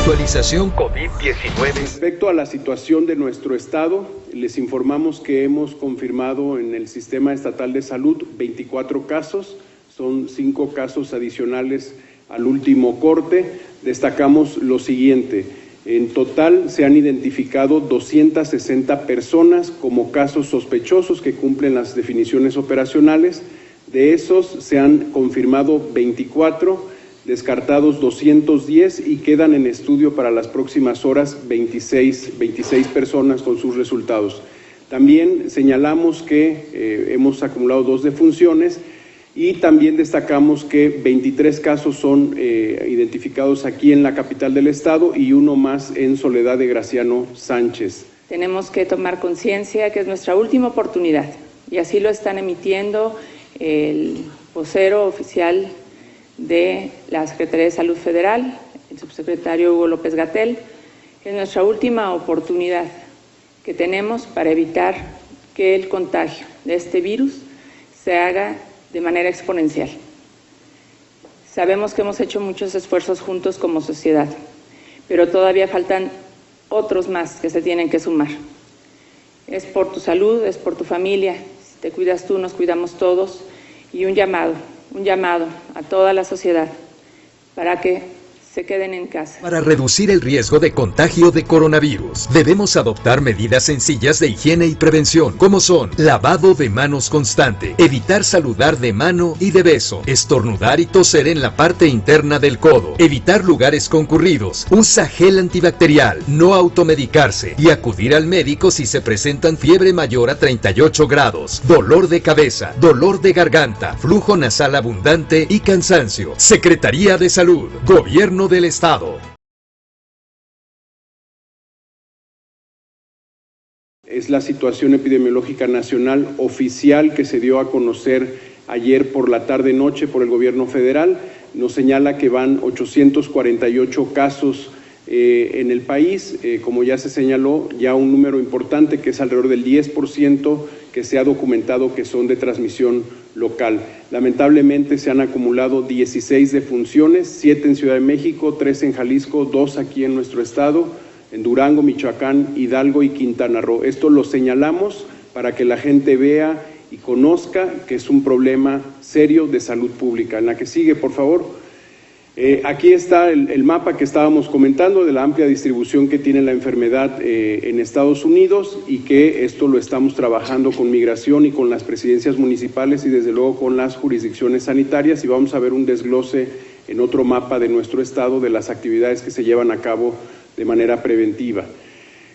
Actualización COVID-19. Respecto a la situación de nuestro estado, les informamos que hemos confirmado en el Sistema Estatal de Salud 24 casos, son 5 casos adicionales al último corte. Destacamos lo siguiente: en total se han identificado 260 personas como casos sospechosos que cumplen las definiciones operacionales. De esos se han confirmado 24, descartados 210 y quedan en estudio para las próximas horas 26 personas con sus resultados. También señalamos que hemos acumulado 2 defunciones y también destacamos que 23 casos son identificados aquí en la capital del estado y 1 más en Soledad de Graciano Sánchez. Tenemos que tomar conciencia que es nuestra última oportunidad y así lo están emitiendo el vocero oficial de la Secretaría de Salud Federal, el subsecretario Hugo López-Gatell, que es nuestra última oportunidad que tenemos para evitar que el contagio de este virus se haga de manera exponencial. Sabemos que hemos hecho muchos esfuerzos juntos como sociedad, pero todavía faltan otros más que se tienen que sumar. Es por tu salud, es por tu familia. Si te cuidas tú, nos cuidamos todos. Y un llamado a toda la sociedad para que se queden en casa. Para reducir el riesgo de contagio de coronavirus, debemos adoptar medidas sencillas de higiene y prevención, como son lavado de manos constante, evitar saludar de mano y de beso, estornudar y toser en la parte interna del codo, evitar lugares concurridos, usa gel antibacterial, no automedicarse y acudir al médico si se presentan fiebre mayor a 38 grados, dolor de cabeza, dolor de garganta, flujo nasal abundante y cansancio. Secretaría de Salud, Gobierno del Estado. Es la situación epidemiológica nacional oficial que se dio a conocer ayer por la tarde-noche por el gobierno federal. Nos señala que van 848 casos en el país, como ya se señaló, ya un número importante que es alrededor del 10% que se ha documentado que son de transmisión local. Lamentablemente se han acumulado 16 defunciones, 7 en Ciudad de México, 3 en Jalisco, 2 aquí en nuestro estado, en Durango, Michoacán, Hidalgo y Quintana Roo. Esto lo señalamos para que la gente vea y conozca que es un problema serio de salud pública. En la que sigue, por favor. Aquí está el mapa que estábamos comentando de la amplia distribución que tiene la enfermedad en Estados Unidos y que esto lo estamos trabajando con Migración y con las presidencias municipales y desde luego con las jurisdicciones sanitarias, y vamos a ver un desglose en otro mapa de nuestro estado de las actividades que se llevan a cabo de manera preventiva.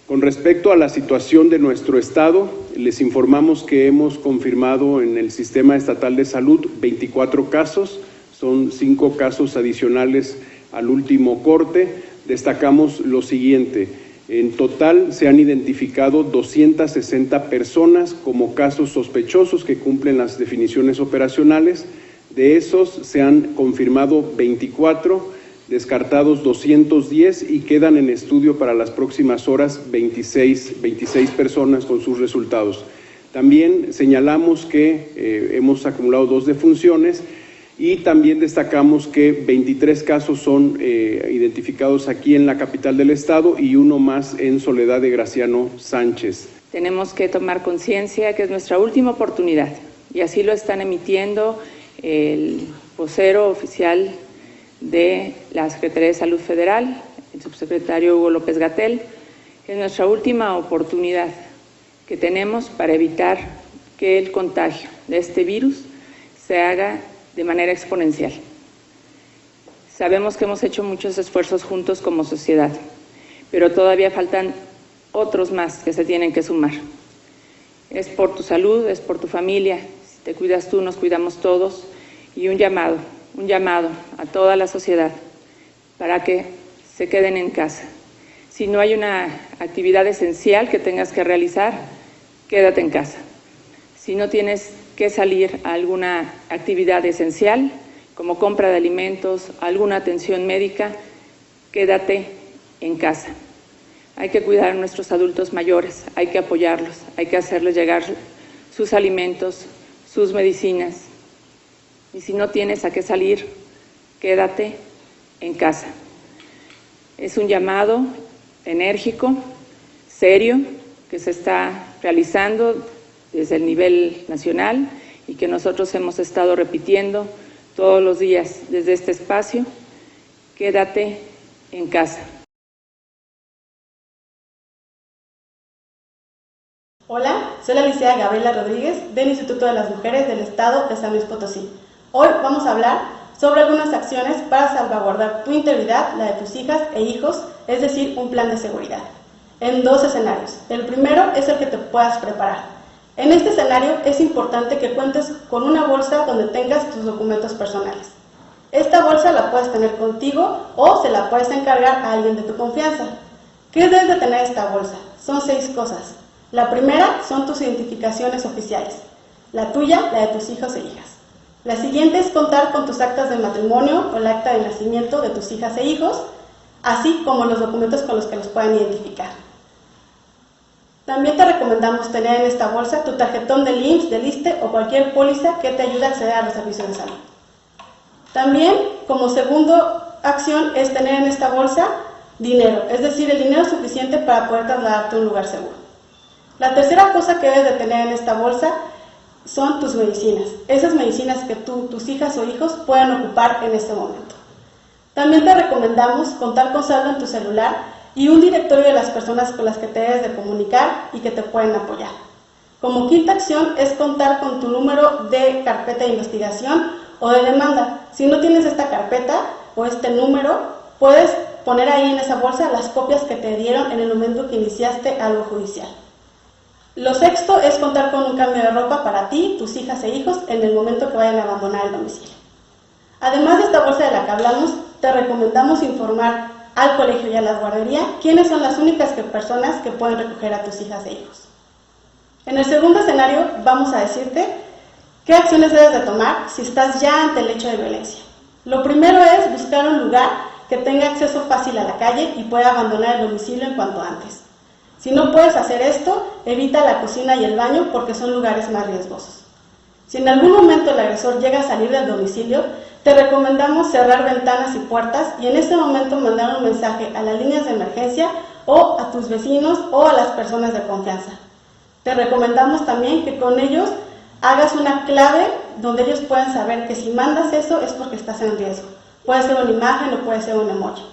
Con respecto a la situación de nuestro estado, les informamos que hemos confirmado en el Sistema Estatal de Salud 24 casos, son 5 casos adicionales al último corte. Destacamos lo siguiente: en total se han identificado 260 personas como casos sospechosos que cumplen las definiciones operacionales. De esos se han confirmado 24, descartados 210 y quedan en estudio para las próximas horas 26 personas con sus resultados. También señalamos que hemos acumulado 2 defunciones y también destacamos que 23 casos son identificados aquí en la capital del estado y 1 más en Soledad de Graciano Sánchez. Tenemos que tomar conciencia que es nuestra última oportunidad y así lo están emitiendo el vocero oficial de la Secretaría de Salud Federal, el subsecretario Hugo López-Gatell, que es nuestra última oportunidad que tenemos para evitar que el contagio de este virus se haga de manera exponencial. Sabemos que hemos hecho muchos esfuerzos juntos como sociedad, pero todavía faltan otros más que se tienen que sumar. Es por tu salud, es por tu familia. Si te cuidas tú, nos cuidamos todos. Y un llamado a toda la sociedad para que se queden en casa. Si no hay una actividad esencial que tengas que realizar, quédate en casa. Si no tienes que salir a alguna actividad esencial, como compra de alimentos, alguna atención médica, quédate en casa. Hay que cuidar a nuestros adultos mayores, hay que apoyarlos, hay que hacerles llegar sus alimentos, sus medicinas. Y si no tienes a qué salir, quédate en casa. Es un llamado enérgico, serio, que se está realizando desde el nivel nacional y que nosotros hemos estado repitiendo todos los días desde este espacio. Quédate en casa. Hola, soy la licenciada Gabriela Rodríguez del Instituto de las Mujeres del Estado de San Luis Potosí. Hoy vamos a hablar sobre algunas acciones para salvaguardar tu integridad, la de tus hijas e hijos, es decir, un plan de seguridad, en 2 escenarios. El primero es el que te puedas preparar. En este escenario es importante que cuentes con una bolsa donde tengas tus documentos personales. Esta bolsa la puedes tener contigo o se la puedes encargar a alguien de tu confianza. ¿Qué debes de tener esta bolsa? Son 6 cosas. La primera son tus identificaciones oficiales, la tuya, la de tus hijos e hijas. La siguiente es contar con tus actas de matrimonio o el acta de nacimiento de tus hijas e hijos, así como los documentos con los que los puedan identificar. También te recomendamos tener en esta bolsa tu tarjetón del IMSS, del ISSSTE o cualquier póliza que te ayude a acceder a los servicios de salud. También, como segunda acción, es tener en esta bolsa dinero, es decir, el dinero suficiente para poder trasladarte a un lugar seguro. La tercera cosa que debes de tener en esta bolsa son tus medicinas, esas medicinas que tus hijas o hijos puedan ocupar en este momento. También te recomendamos contar con saldo en tu celular y un directorio de las personas con las que te debes de comunicar y que te pueden apoyar. Como quinta acción es contar con tu número de carpeta de investigación o de demanda. Si no tienes esta carpeta o este número, puedes poner ahí en esa bolsa las copias que te dieron en el momento que iniciaste algo judicial. Lo sexto es contar con un cambio de ropa para ti, tus hijas e hijos en el momento que vayan a abandonar el domicilio. Además de esta bolsa de la que hablamos, te recomendamos informar al colegio y a la guardería quiénes son las únicas personas que pueden recoger a tus hijas e hijos. En el segundo escenario vamos a decirte qué acciones debes de tomar si estás ya ante el hecho de violencia. Lo primero es buscar un lugar que tenga acceso fácil a la calle y pueda abandonar el domicilio en cuanto antes. Si no puedes hacer esto, evita la cocina y el baño porque son lugares más riesgosos. Si en algún momento el agresor llega a salir del domicilio, te recomendamos cerrar ventanas y puertas y en este momento mandar un mensaje a las líneas de emergencia o a tus vecinos o a las personas de confianza. Te recomendamos también que con ellos hagas una clave donde ellos puedan saber que si mandas eso es porque estás en riesgo. Puede ser una imagen o puede ser un emoji.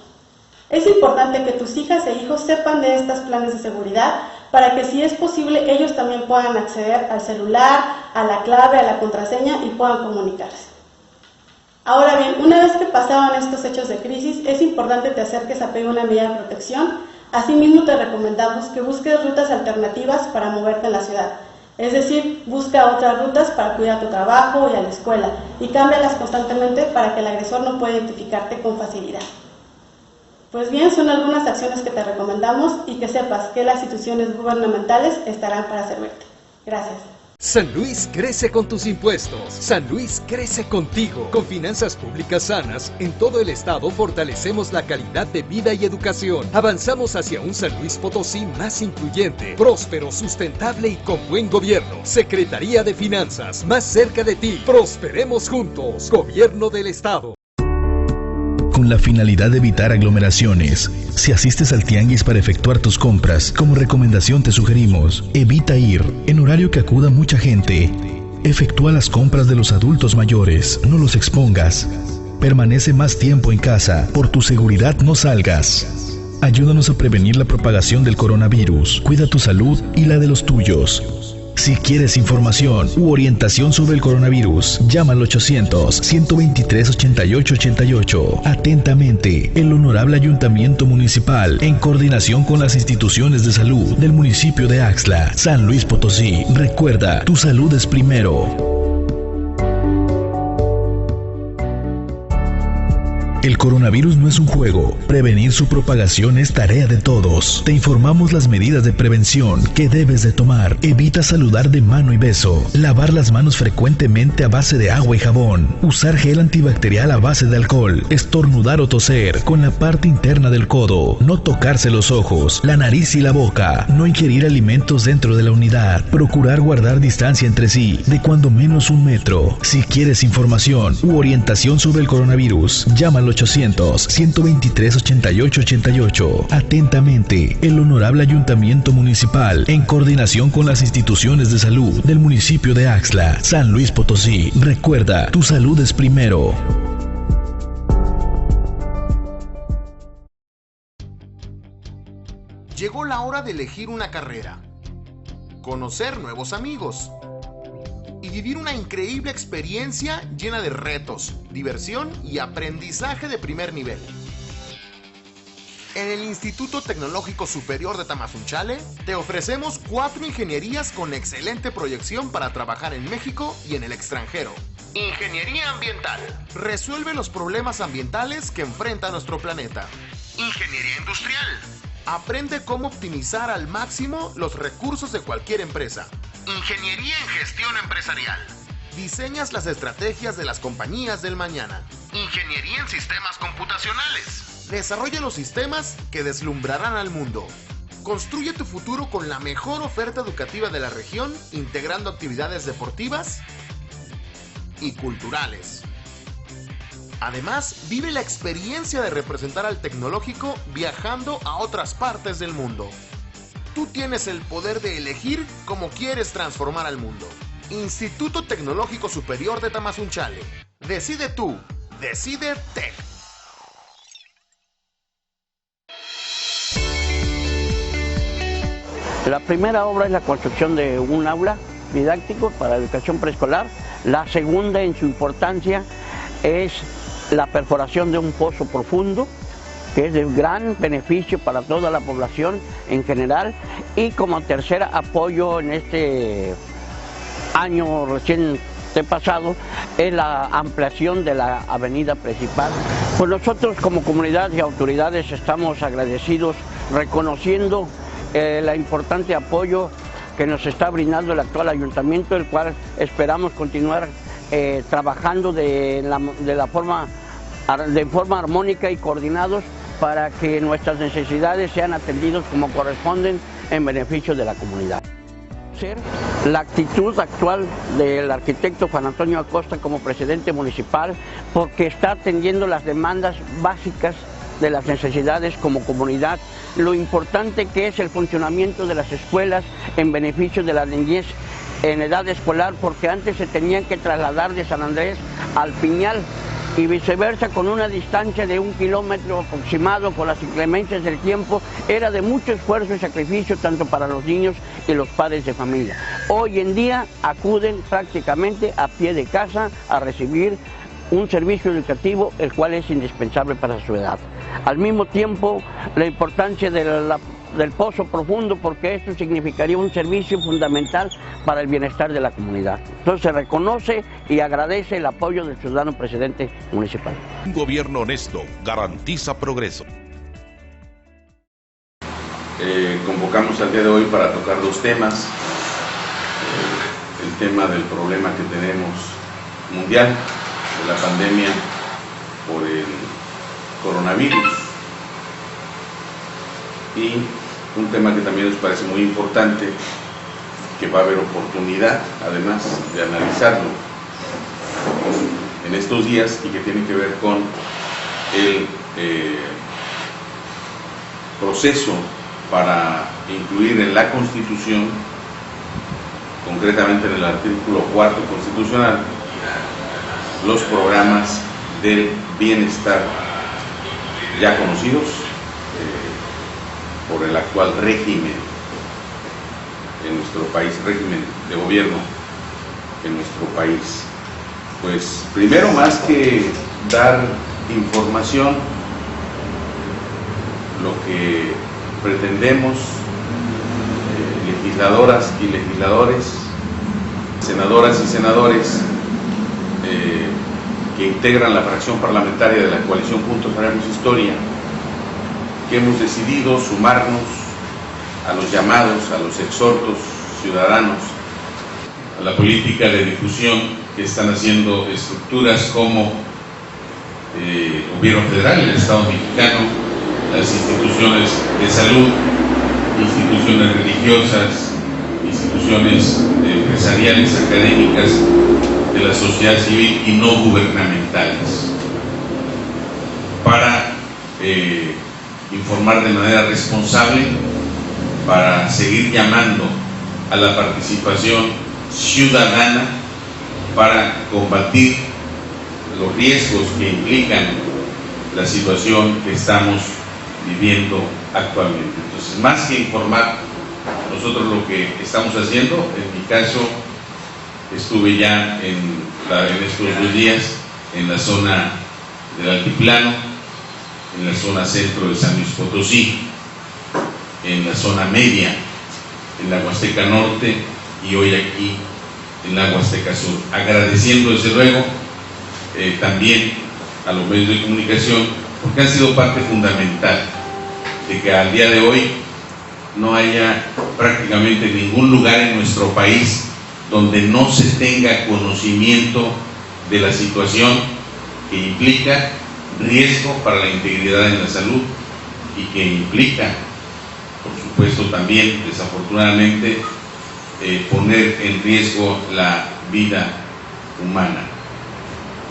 Es importante que tus hijas e hijos sepan de estos planes de seguridad para que si es posible ellos también puedan acceder al celular, a la clave, a la contraseña y puedan comunicarse. Ahora bien, una vez que pasaron estos hechos de crisis, es importante que te acerques a pedir una medida de protección. Asimismo, te recomendamos que busques rutas alternativas para moverte en la ciudad. Es decir, busca otras rutas para acudir a tu trabajo y a la escuela y cámbialas constantemente para que el agresor no pueda identificarte con facilidad. Pues bien, son algunas acciones que te recomendamos y que sepas que las instituciones gubernamentales estarán para servirte. Gracias. San Luis crece con tus impuestos. San Luis crece contigo. Con finanzas públicas sanas, en todo el estado fortalecemos la calidad de vida y educación. Avanzamos hacia un San Luis Potosí más incluyente, próspero, sustentable y con buen gobierno. Secretaría de Finanzas, más cerca de ti. Prosperemos juntos. Gobierno del Estado. Con la finalidad de evitar aglomeraciones, si asistes al tianguis para efectuar tus compras, como recomendación te sugerimos, evita ir en horario que acuda mucha gente. Efectúa las compras de los adultos mayores, no los expongas. Permanece más tiempo en casa, por tu seguridad no salgas. Ayúdanos a prevenir la propagación del coronavirus, cuida tu salud y la de los tuyos. Si quieres información u orientación sobre el coronavirus, llama al 800-123-8888. Atentamente, el Honorable Ayuntamiento Municipal, en coordinación con las instituciones de salud del municipio de Axtla, San Luis Potosí. Recuerda, tu salud es primero. El coronavirus no es un juego. Prevenir su propagación es tarea de todos. Te informamos las medidas de prevención que debes de tomar. Evita saludar de mano y beso. Lavar las manos frecuentemente a base de agua y jabón. Usar gel antibacterial a base de alcohol. Estornudar o toser con la parte interna del codo. No tocarse los ojos, la nariz y la boca. No ingerir alimentos dentro de la unidad. Procurar guardar distancia entre sí de cuando menos 1 metro. Si quieres información u orientación sobre el coronavirus, llama al 0800-123-8888. Atentamente, el Honorable Ayuntamiento Municipal, en coordinación con las instituciones de salud del municipio de Axtla, San Luis Potosí. Recuerda, tu salud es primero. Llegó la hora de elegir una carrera, conocer nuevos amigos y vivir una increíble experiencia llena de retos, diversión y aprendizaje de primer nivel. En el Instituto Tecnológico Superior de Tamazunchale te ofrecemos 4 ingenierías con excelente proyección para trabajar en México y en el extranjero. Ingeniería ambiental. Resuelve los problemas ambientales que enfrenta nuestro planeta. Ingeniería industrial. Aprende cómo optimizar al máximo los recursos de cualquier empresa. Ingeniería en gestión empresarial. Diseñas las estrategias de las compañías del mañana. Ingeniería en sistemas computacionales. Desarrolla los sistemas que deslumbrarán al mundo. Construye tu futuro con la mejor oferta educativa de la región, integrando actividades deportivas y culturales. Además, vive la experiencia de representar al tecnológico viajando a otras partes del mundo. Tú tienes el poder de elegir cómo quieres transformar al mundo. Instituto Tecnológico Superior de Tamazunchale. Decide tú. Decide Tech. La primera obra es la construcción de un aula didáctico para educación preescolar. La segunda en su importancia es la perforación de un pozo profundo, que es de gran beneficio para toda la población en general. Y como tercera, apoyo en este año recién pasado, es la ampliación de la avenida principal. Pues nosotros como comunidad y autoridades estamos agradecidos, reconociendo el importante apoyo que nos está brindando el actual ayuntamiento, el cual esperamos continuar trabajando de forma armónica y coordinados para que nuestras necesidades sean atendidas como corresponden en beneficio de la comunidad. La actitud actual del arquitecto Juan Antonio Acosta como presidente municipal, porque está atendiendo las demandas básicas de las necesidades como comunidad, lo importante que es el funcionamiento de las escuelas en beneficio de la niñez en edad escolar, porque antes se tenían que trasladar de San Andrés al Piñal y viceversa, con una distancia de 1 kilómetro aproximado. Con las inclemencias del tiempo era de mucho esfuerzo y sacrificio tanto para los niños y los padres de familia. Hoy en día acuden prácticamente a pie de casa a recibir un servicio educativo, el cual es indispensable para su edad. Al mismo tiempo, la importancia del pozo profundo, porque esto significaría un servicio fundamental para el bienestar de la comunidad. Entonces se reconoce y agradece el apoyo del ciudadano presidente municipal. Un gobierno honesto garantiza progreso. Convocamos al día de hoy para tocar 2 temas. El tema del problema que tenemos mundial, de la pandemia por el coronavirus, y un tema que también nos parece muy importante, que va a haber oportunidad además de analizarlo en estos días, y que tiene que ver con el proceso para incluir en la Constitución, concretamente en el artículo 4 constitucional, los programas del bienestar ya conocidos por el actual régimen en nuestro país, régimen de gobierno en nuestro país. Pues primero, más que dar información, lo que pretendemos, legisladoras y legisladores, senadoras y senadores que integran la fracción parlamentaria de la coalición Juntos Haremos Historia, que hemos decidido sumarnos a los llamados, a los exhortos ciudadanos, a la política de difusión que están haciendo estructuras como Gobierno Federal, el Estado Mexicano, las instituciones de salud, instituciones religiosas, instituciones empresariales, académicas, de la sociedad civil y no gubernamentales. informar de manera responsable para seguir llamando a la participación ciudadana para combatir los riesgos que implican la situación que estamos viviendo actualmente. Entonces, más que informar, nosotros lo que estamos haciendo, en mi caso, estuve ya en estos 2 días en la zona del Altiplano, en la zona centro de San Luis Potosí, en la zona media, en la Huasteca Norte y hoy aquí en la Huasteca Sur, agradeciendo desde luego también a los medios de comunicación, porque han sido parte fundamental de que al día de hoy no haya prácticamente ningún lugar en nuestro país donde no se tenga conocimiento de la situación que implica riesgo para la integridad en la salud y que implica, por supuesto, también, desafortunadamente, poner en riesgo la vida humana.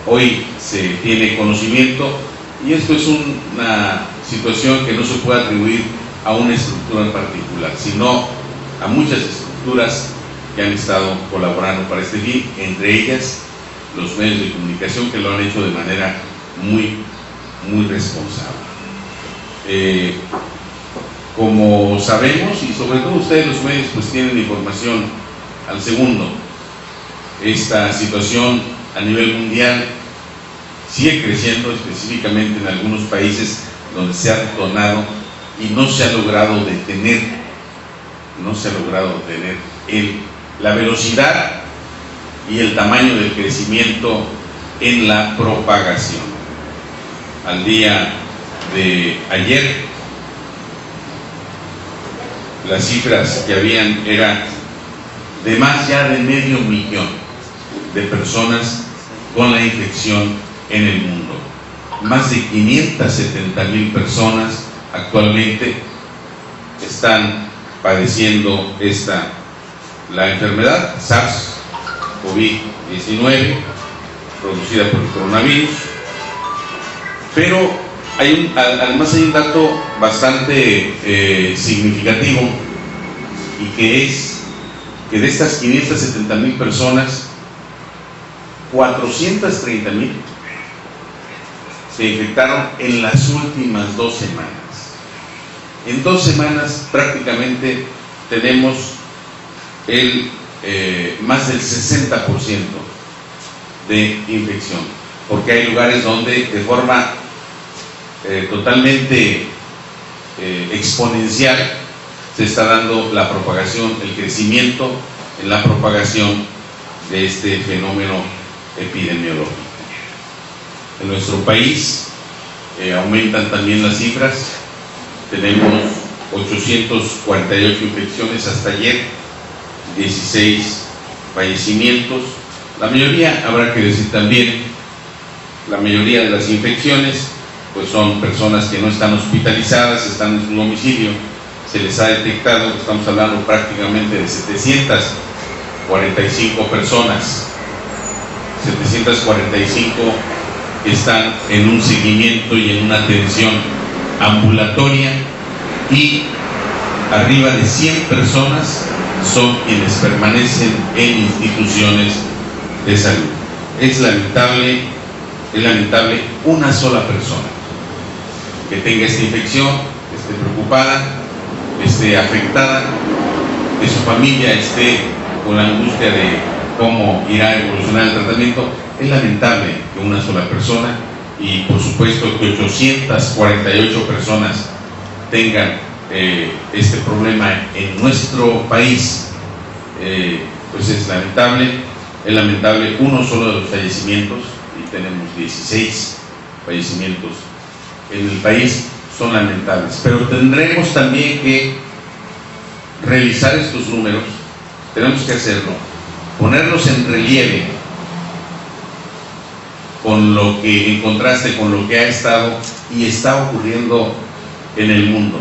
Hoy se tiene conocimiento y esto es una situación que no se puede atribuir a una estructura en particular, sino a muchas estructuras que han estado colaborando para este fin, entre ellas los medios de comunicación, que lo han hecho de manera muy responsable. Como sabemos, y sobre todo ustedes los medios pues tienen información al segundo, esta situación a nivel mundial sigue creciendo, específicamente en algunos países donde se ha detonado y no se ha logrado detener la velocidad y el tamaño del crecimiento en la propagación. Al día de ayer, las cifras que habían era de más ya de 500,000 de personas con la infección en el mundo. Más de 570,000 personas actualmente están padeciendo la enfermedad SARS-CoV-19 producida por el coronavirus. Pero además hay un dato bastante significativo, y que es que de estas 570,000 personas, 430,000 se infectaron en las últimas 2 semanas. En 2 semanas prácticamente tenemos más del 60% de infección, porque hay lugares donde de forma totalmente exponencial se está dando la propagación, el crecimiento en la propagación de este fenómeno epidemiológico. En nuestro país aumentan también las cifras. Tenemos 848 infecciones hasta ayer, 16 fallecimientos. La mayoría, habrá que decir también, la mayoría de las infecciones pues son personas que no están hospitalizadas, están en su domicilio. Se les ha detectado, estamos hablando prácticamente de 745 personas, 745 están en un seguimiento y en una atención ambulatoria, y arriba de 100 personas son quienes permanecen en instituciones de salud. Es lamentable una sola persona que tenga esta infección, que esté preocupada, que esté afectada, que su familia esté con la angustia de cómo irá a evolucionar el tratamiento. Es lamentable que una sola persona, y por supuesto que 848 personas tengan este problema en nuestro país, pues es lamentable uno solo de los fallecimientos, y tenemos 16 fallecimientos en el país, son lamentables. Pero tendremos también que revisar estos números, tenemos que hacerlo, ponerlos en relieve con lo que, en contraste con lo que ha estado y está ocurriendo en el mundo.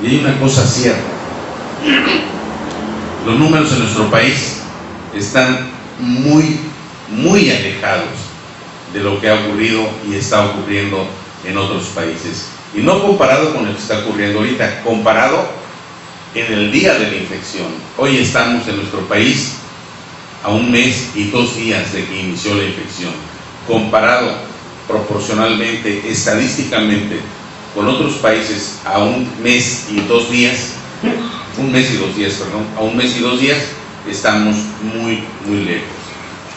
Y hay una cosa cierta: los números en nuestro país están muy alejados de lo que ha ocurrido y está ocurriendo en otros países. Y no comparado con lo que está ocurriendo ahorita, comparado en el día de la infección. Hoy estamos en nuestro país a 1 mes y 2 días de que inició la infección. Comparado proporcionalmente, estadísticamente, con otros países a 1 mes y 2 días, a 1 mes y 2 días, estamos muy, muy lejos.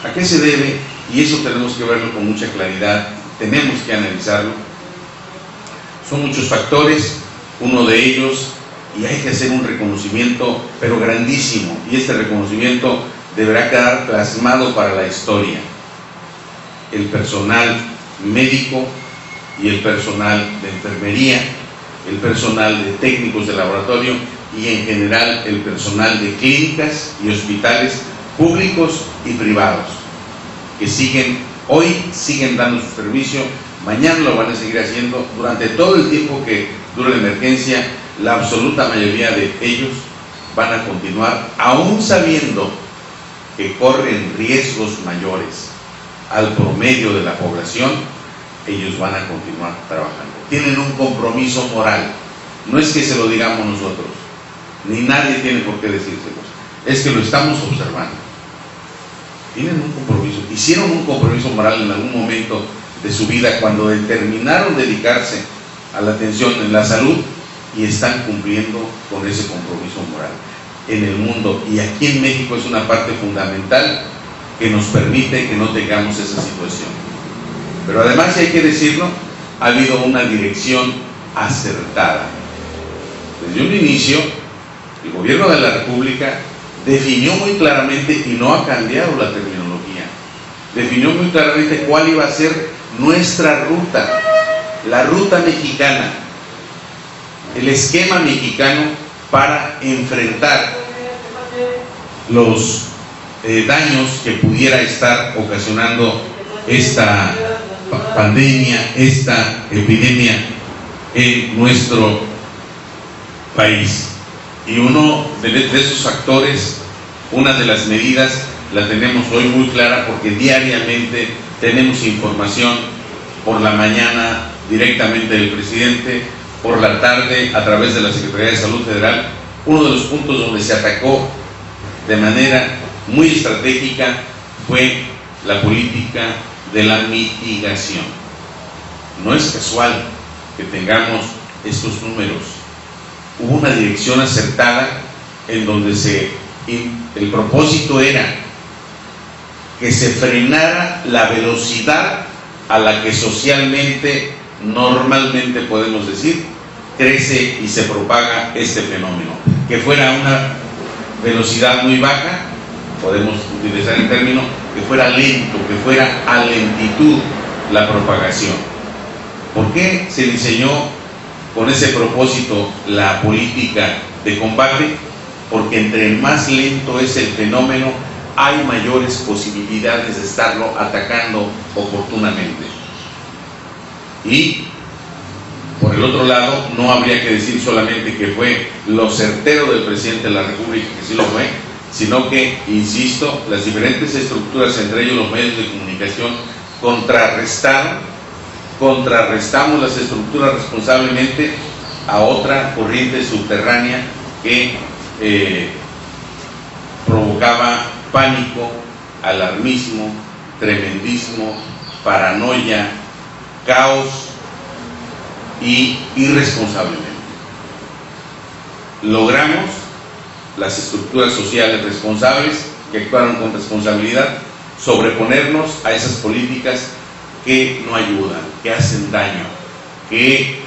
¿A qué se debe? Y eso tenemos que verlo con mucha claridad, tenemos que analizarlo. Son muchos factores, uno de ellos, y hay que hacer un reconocimiento, pero grandísimo, y este reconocimiento deberá quedar plasmado para la historia. El personal médico y el personal de enfermería, el personal de técnicos de laboratorio y en general el personal de clínicas y hospitales públicos y privados, que hoy siguen dando su servicio, mañana lo van a seguir haciendo, durante todo el tiempo que dure la emergencia, la absoluta mayoría de ellos van a continuar, aún sabiendo que corren riesgos mayores al promedio de la población, ellos van a continuar trabajando. Tienen un compromiso moral, no es que se lo digamos nosotros, ni nadie tiene por qué decírselos, es que lo estamos observando. Tienen un compromiso, hicieron un compromiso moral en algún momento de su vida cuando determinaron dedicarse a la atención en la salud y están cumpliendo con ese compromiso moral en el mundo, y aquí en México es una parte fundamental que nos permite que no tengamos esa situación. Pero además, hay que decirlo, ha habido una dirección acertada. Desde un inicio, el gobierno de la República definió muy claramente, y no ha cambiado la terminología, definió muy claramente cuál iba a ser nuestra ruta, la ruta mexicana, el esquema mexicano para enfrentar los daños que pudiera estar ocasionando esta pandemia, esta epidemia en nuestro país. Y uno de esos factores, una de las medidas, la tenemos hoy muy clara porque diariamente tenemos información, por la mañana directamente del presidente, por la tarde a través de la Secretaría de Salud Federal. Uno de los puntos donde se atacó de manera muy estratégica fue la política de la mitigación. No es casual que tengamos estos números. Hubo una dirección acertada en donde el propósito era que se frenara la velocidad a la que socialmente, normalmente podemos decir, crece y se propaga este fenómeno. Que fuera una velocidad muy baja, podemos utilizar el término, que fuera lento, que fuera a lentitud la propagación. ¿Por qué se diseñó con ese propósito la política de combate? Porque entre más lento es el fenómeno, hay mayores posibilidades de estarlo atacando oportunamente. Y por el otro lado, no habría que decir solamente que fue lo certero del presidente de la República, que sí lo fue, sino que, insisto, las diferentes estructuras, entre ellos los medios de comunicación, contrarrestamos las estructuras responsablemente a otra corriente subterránea que provocaba pánico, alarmismo, tremendismo, paranoia, caos y irresponsablemente. Logramos las estructuras sociales responsables que actuaron con responsabilidad sobreponernos a esas políticas que no ayudan, que hacen daño, que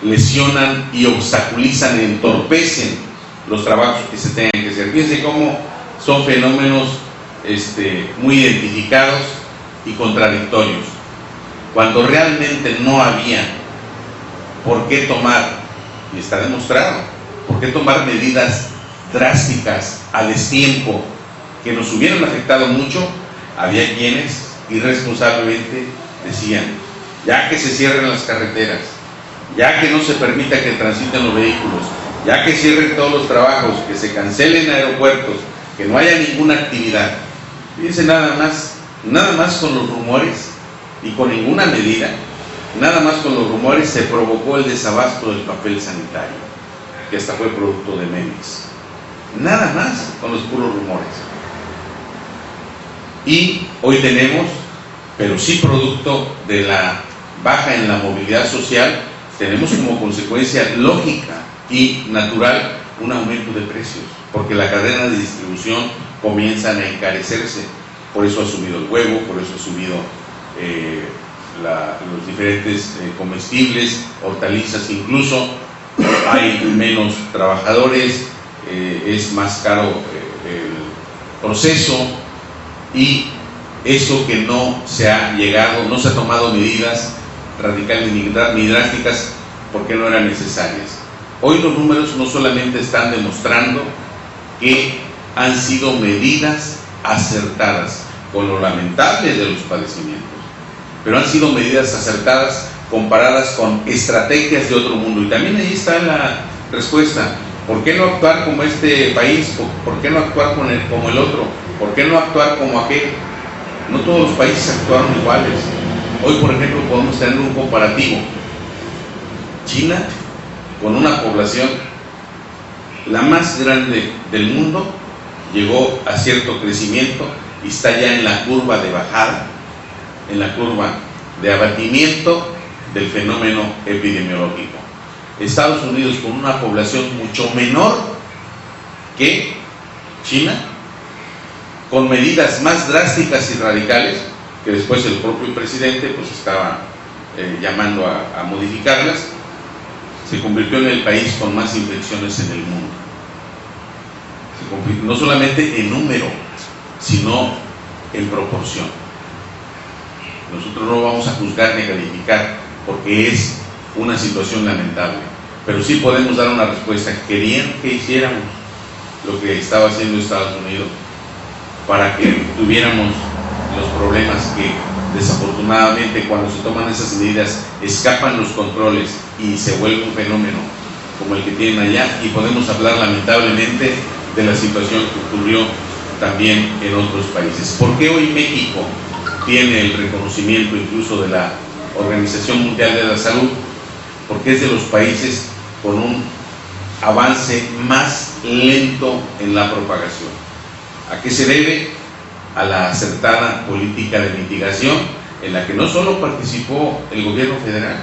lesionan y obstaculizan, entorpecen los trabajos que se tengan que hacer. Fíjense cómo son fenómenos muy identificados y contradictorios. Cuando realmente no había por qué tomar, y está demostrado, por qué tomar medidas drásticas a destiempo que nos hubieran afectado mucho, había quienes irresponsablemente decían: ya que se cierren las carreteras, ya que no se permita que transiten los vehículos, ya que cierren todos los trabajos, que se cancelen aeropuertos, que no haya ninguna actividad. Fíjense nada más con los rumores y con ninguna medida, nada más con los rumores se provocó el desabasto del papel sanitario, que hasta fue producto de memes. Nada más con los puros rumores. Y hoy tenemos, pero sí producto de la baja en la movilidad social, tenemos como consecuencia lógica y natural un aumento de precios, porque la cadena de distribución comienzan a encarecerse. Por eso ha subido el huevo, por eso ha subido los diferentes comestibles, hortalizas, incluso hay menos trabajadores, es más caro el proceso, y eso que no se ha llegado, no se ha tomado medidas radicales ni drásticas porque no eran necesarias. Hoy los números no solamente están demostrando que han sido medidas acertadas, con lo lamentable de los padecimientos, pero han sido medidas acertadas comparadas con estrategias de otro mundo. Y también ahí está la respuesta. ¿Por qué no actuar como este país? ¿Por qué no actuar como el otro? ¿Por qué no actuar como aquel? No todos los países actuaron iguales. Hoy, por ejemplo, podemos tener un comparativo. China, con una población la más grande del mundo, llegó a cierto crecimiento y está ya en la curva de bajada, en la curva de abatimiento del fenómeno epidemiológico. Estados Unidos, con una población mucho menor que China, con medidas más drásticas y radicales, que después el propio presidente pues estaba llamando a modificarlas, se convirtió en el país con más infecciones en el mundo. No solamente en número, sino en proporción. Nosotros no vamos a juzgar ni a calificar, porque es una situación lamentable, pero sí podemos dar una respuesta. Querían que hiciéramos lo que estaba haciendo Estados Unidos para que tuviéramos los problemas que desafortunadamente, cuando se toman esas medidas, escapan los controles y se vuelve un fenómeno como el que tienen allá. Y podemos hablar lamentablemente de la situación que ocurrió también en otros países. ¿Por qué hoy México tiene el reconocimiento incluso de la Organización Mundial de la Salud? Porque es de los países con un avance más lento en la propagación. ¿A qué se debe? A la acertada política de mitigación, en la que no solo participó el gobierno federal,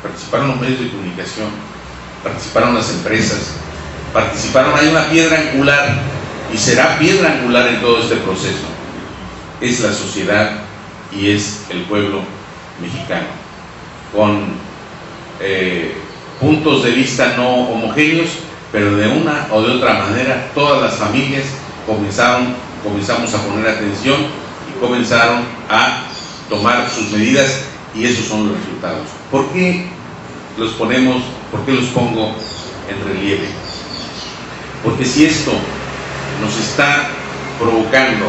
participaron los medios de comunicación, participaron las empresas, hay una piedra angular, y será piedra angular en todo este proceso. Es la sociedad y es el pueblo mexicano, con puntos de vista no homogéneos, pero de una o de otra manera todas las familias comenzamos a poner atención y comenzaron a tomar sus medidas, y esos son los resultados. ¿Por qué los pongo en relieve? Porque si esto nos está provocando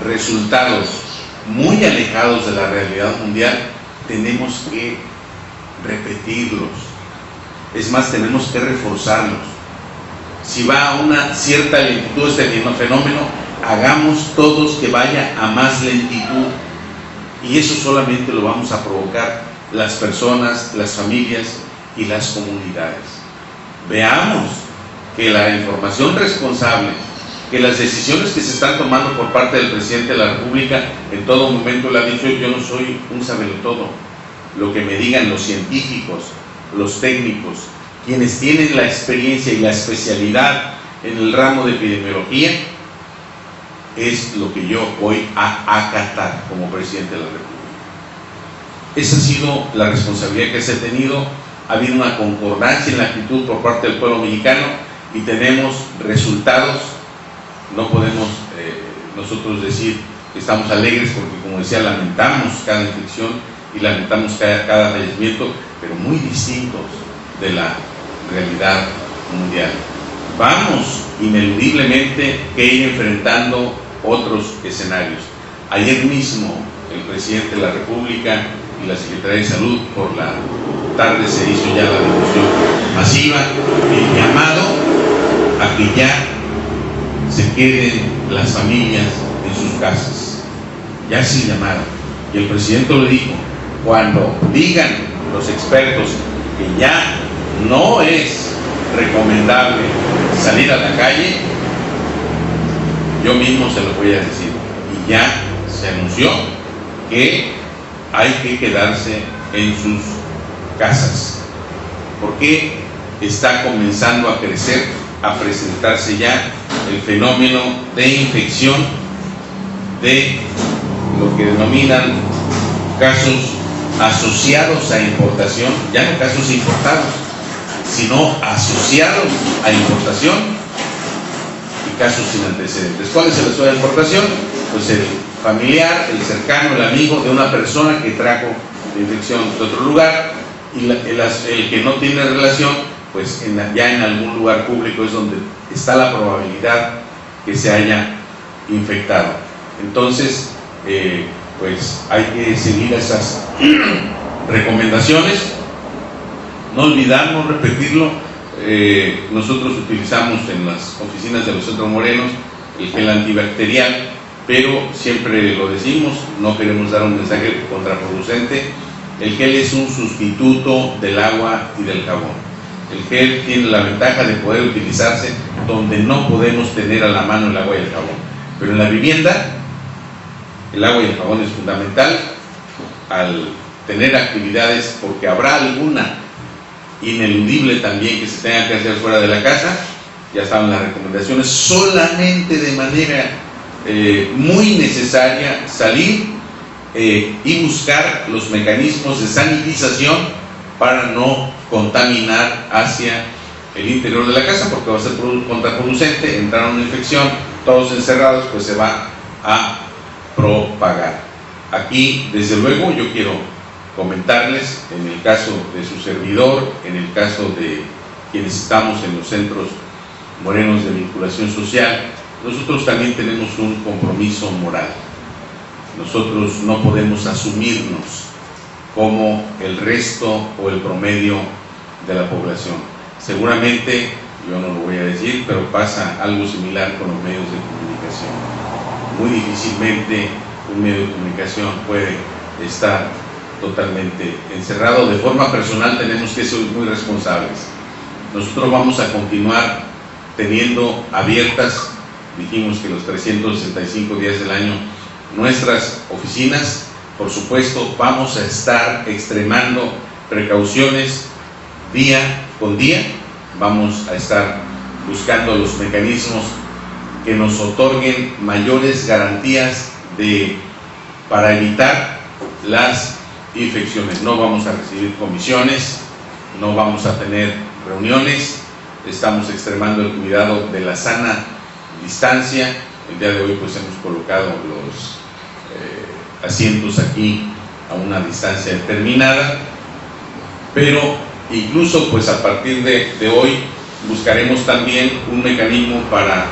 resultados muy alejados de la realidad mundial, tenemos que repetirlos. Es más, tenemos que reforzarlos. Si va a una cierta lentitud este fenómeno, hagamos todos que vaya a más lentitud, y eso solamente lo vamos a provocar las personas, las familias y las comunidades. Veamos que la información responsable, que las decisiones que se están tomando por parte del presidente de la República, en todo momento le ha dicho: yo no soy un sabelotodo. Lo que me digan los científicos, los técnicos, quienes tienen la experiencia y la especialidad en el ramo de epidemiología, es lo que yo voy a acatar como presidente de la República. Esa ha sido la responsabilidad que se ha tenido. Ha habido una concordancia en la actitud por parte del pueblo mexicano y tenemos resultados. No podemos nosotros decir que estamos alegres, porque, como decía, lamentamos cada infección y lamentamos cada fallecimiento, pero muy distintos de la realidad mundial. Vamos ineludiblemente que ir enfrentando otros escenarios. Ayer mismo el presidente de la República y la Secretaría de Salud por la tarde se hizo ya la difusión masiva, el llamado a que ya se queden las familias en sus casas. Ya se llamaron, y el presidente lo dijo: cuando digan los expertos que ya no es recomendable salir a la calle, yo mismo se lo voy a decir. Y ya se anunció que hay que quedarse en sus casas, porque está comenzando a crecer, a presentarse ya el fenómeno de infección de lo que denominan casos asociados a importación, ya no casos importados, sino asociados a importación y casos sin antecedentes. ¿Cuál es el asunto de importación? Pues el familiar, el cercano, el amigo de una persona que trajo la infección de otro lugar, y el que no tiene relación, pues ya en algún lugar público es donde está la probabilidad que se haya infectado. Entonces, pues hay que seguir esas recomendaciones, no olvidar, no repetirlo. Nosotros utilizamos en las oficinas de los Centros Morenos el gel antibacterial, pero siempre lo decimos, no queremos dar un mensaje contraproducente. El gel es un sustituto del agua y del jabón. El gel tiene la ventaja de poder utilizarse donde no podemos tener a la mano el agua y el jabón, pero en la vivienda el agua y el jabón es fundamental al tener actividades, porque habrá alguna ineludible también que se tenga que hacer fuera de la casa. Ya saben las recomendaciones, solamente de manera muy necesaria salir y buscar los mecanismos de sanitización para no contaminar hacia el interior de la casa, porque va a ser contraproducente. Entrar a una infección todos encerrados, pues se va a propagar. Aquí, desde luego, yo quiero comentarles, en el caso de su servidor, en el caso de quienes estamos en los centros morenos de vinculación social, nosotros también tenemos un compromiso moral. Nosotros no podemos asumirnos como el resto o el promedio de la población. Seguramente, yo no lo voy a decir, pero pasa algo similar con los medios de comunicación. Muy difícilmente un medio de comunicación puede estar totalmente encerrado. De forma personal tenemos que ser muy responsables. Nosotros vamos a continuar teniendo abiertas, dijimos que los 365 días del año, nuestras oficinas. Por supuesto, vamos a estar extremando precauciones día con día. Vamos a estar buscando los mecanismos que nos otorguen mayores garantías para evitar las infecciones. No vamos a recibir comisiones, no vamos a tener reuniones, estamos extremando el cuidado de la sana distancia. El día de hoy pues hemos colocado los asientos aquí a una distancia determinada, pero incluso pues a partir de hoy buscaremos también un mecanismo para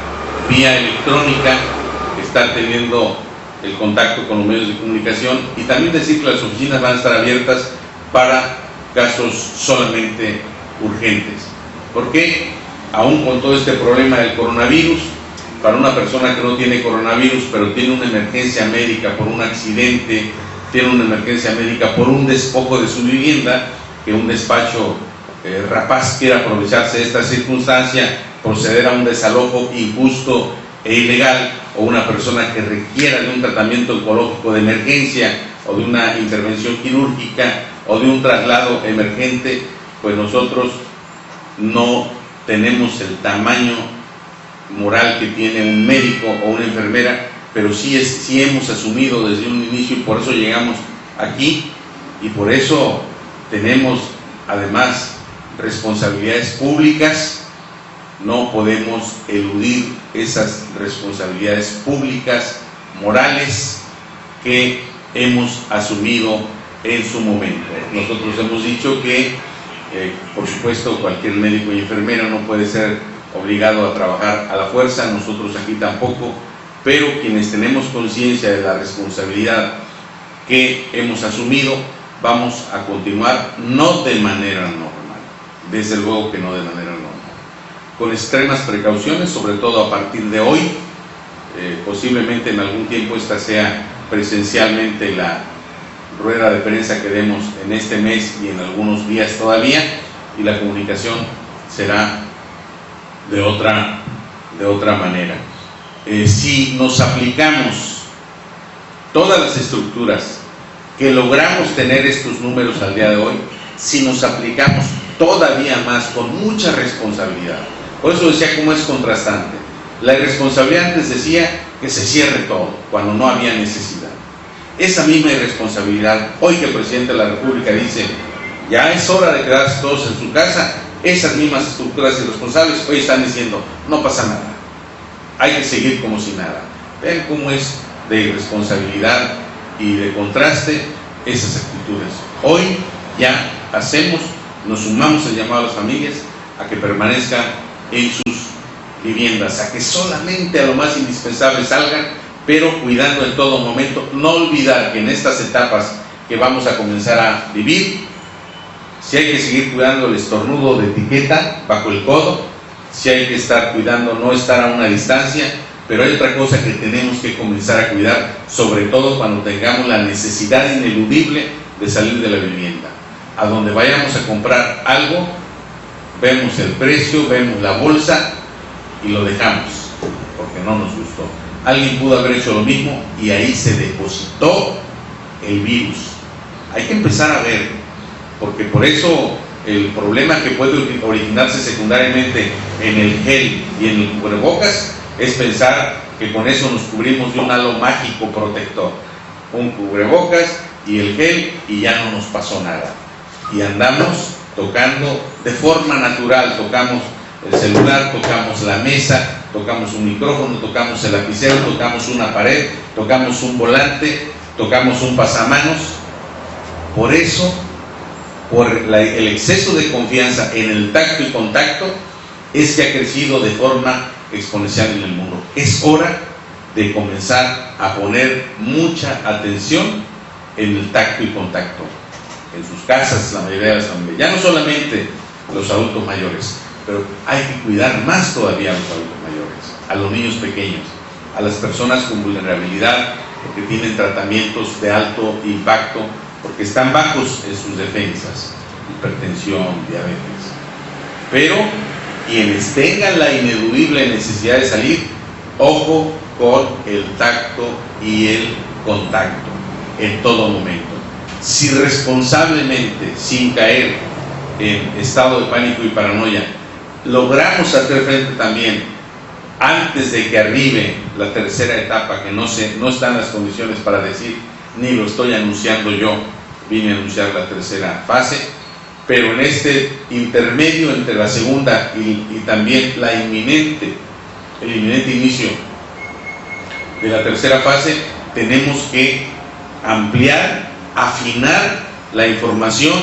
vía electrónica estar teniendo el contacto con los medios de comunicación, y también decir que las oficinas van a estar abiertas para casos solamente urgentes, porque aún con todo este problema del coronavirus, para una persona que no tiene coronavirus pero tiene una emergencia médica por un accidente, tiene una emergencia médica por un despojo de su vivienda, que un despacho rapaz quiera aprovecharse de esta circunstancia, proceder a un desalojo injusto e ilegal, o una persona que requiera de un tratamiento oncológico de emergencia o de una intervención quirúrgica o de un traslado emergente, pues nosotros no tenemos el tamaño moral que tiene un médico o una enfermera, pero sí hemos asumido desde un inicio, y por eso llegamos aquí, y por eso tenemos además responsabilidades públicas. No podemos eludir esas responsabilidades públicas, morales, que hemos asumido en su momento. Nosotros hemos dicho que, por supuesto, cualquier médico y enfermera no puede ser obligado a trabajar a la fuerza, nosotros aquí tampoco, pero quienes tenemos conciencia de la responsabilidad que hemos asumido, vamos a continuar, no de manera normal, desde luego que no de manera normal, con extremas precauciones, sobre todo a partir de hoy. Posiblemente en algún tiempo esta sea presencialmente la rueda de prensa que demos en este mes y en algunos días todavía, y la comunicación será de otra manera. Si nos aplicamos todas las estructuras que logramos tener estos números al día de hoy, si nos aplicamos todavía más con mucha responsabilidad, por eso decía cómo es contrastante. La irresponsabilidad antes decía que se cierre todo cuando no había necesidad. Esa misma irresponsabilidad, hoy que el presidente de la República dice ya es hora de quedarse todos en su casa, esas mismas estructuras irresponsables hoy están diciendo no pasa nada, hay que seguir como si nada. Vean cómo es de irresponsabilidad y de contraste esas actitudes. Hoy ya nos sumamos al llamado a las familias a que permanezcan en sus viviendas, a que solamente a lo más indispensable salgan, pero cuidando en todo momento, no olvidar que en estas etapas que vamos a comenzar a vivir, si hay que seguir cuidando el estornudo de etiqueta bajo el codo, si hay que estar cuidando no estar a una distancia, pero hay otra cosa que tenemos que comenzar a cuidar, sobre todo cuando tengamos la necesidad ineludible de salir de la vivienda. A donde vayamos a comprar algo, vemos el precio, vemos la bolsa y lo dejamos, porque no nos gustó. Alguien pudo haber hecho lo mismo y ahí se depositó el virus. Hay que empezar a ver, porque por eso el problema que puede originarse secundariamente en el gel y en el cubrebocas es pensar que con eso nos cubrimos de un halo mágico protector. Un cubrebocas y el gel y ya no nos pasó nada. Y andamos tocando de forma natural, tocamos el celular, tocamos la mesa, tocamos un micrófono, tocamos el lapicero, tocamos una pared, tocamos un volante, tocamos un pasamanos. Por eso, por el exceso de confianza en el tacto y contacto, es que ha crecido de forma exponencial en el mundo. Es hora de comenzar a poner mucha atención en el tacto y contacto. En sus casas, la mayoría de las familias, ya no solamente los adultos mayores, pero hay que cuidar más todavía a los adultos mayores, a los niños pequeños, a las personas con vulnerabilidad, porque tienen tratamientos de alto impacto, porque están bajos en sus defensas, hipertensión, diabetes. Pero quienes tengan la ineludible necesidad de salir, ojo con el tacto y el contacto en todo momento. Si responsablemente, sin caer en estado de pánico y paranoia, logramos hacer frente también antes de que arribe la tercera etapa, que no están las condiciones para decir, ni lo estoy anunciando yo, vine a anunciar la tercera fase, pero en este intermedio entre la segunda y también el inminente inicio de la tercera fase, tenemos que ampliar, afinar la información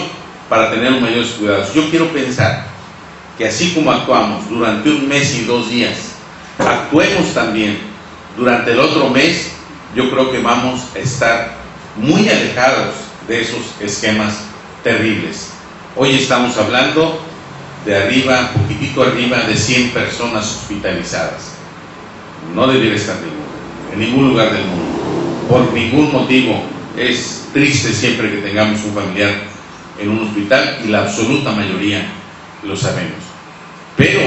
para tener mayores cuidados. Yo quiero pensar que así como actuamos durante un mes y 2 días, actuemos también durante el otro mes. Yo creo que vamos a estar muy alejados de esos esquemas terribles. Hoy estamos hablando de arriba, poquitito arriba de 100 personas hospitalizadas. No debería estar en ningún lugar del mundo, por ningún motivo. Es triste siempre que tengamos un familiar en un hospital, y la absoluta mayoría lo sabemos, pero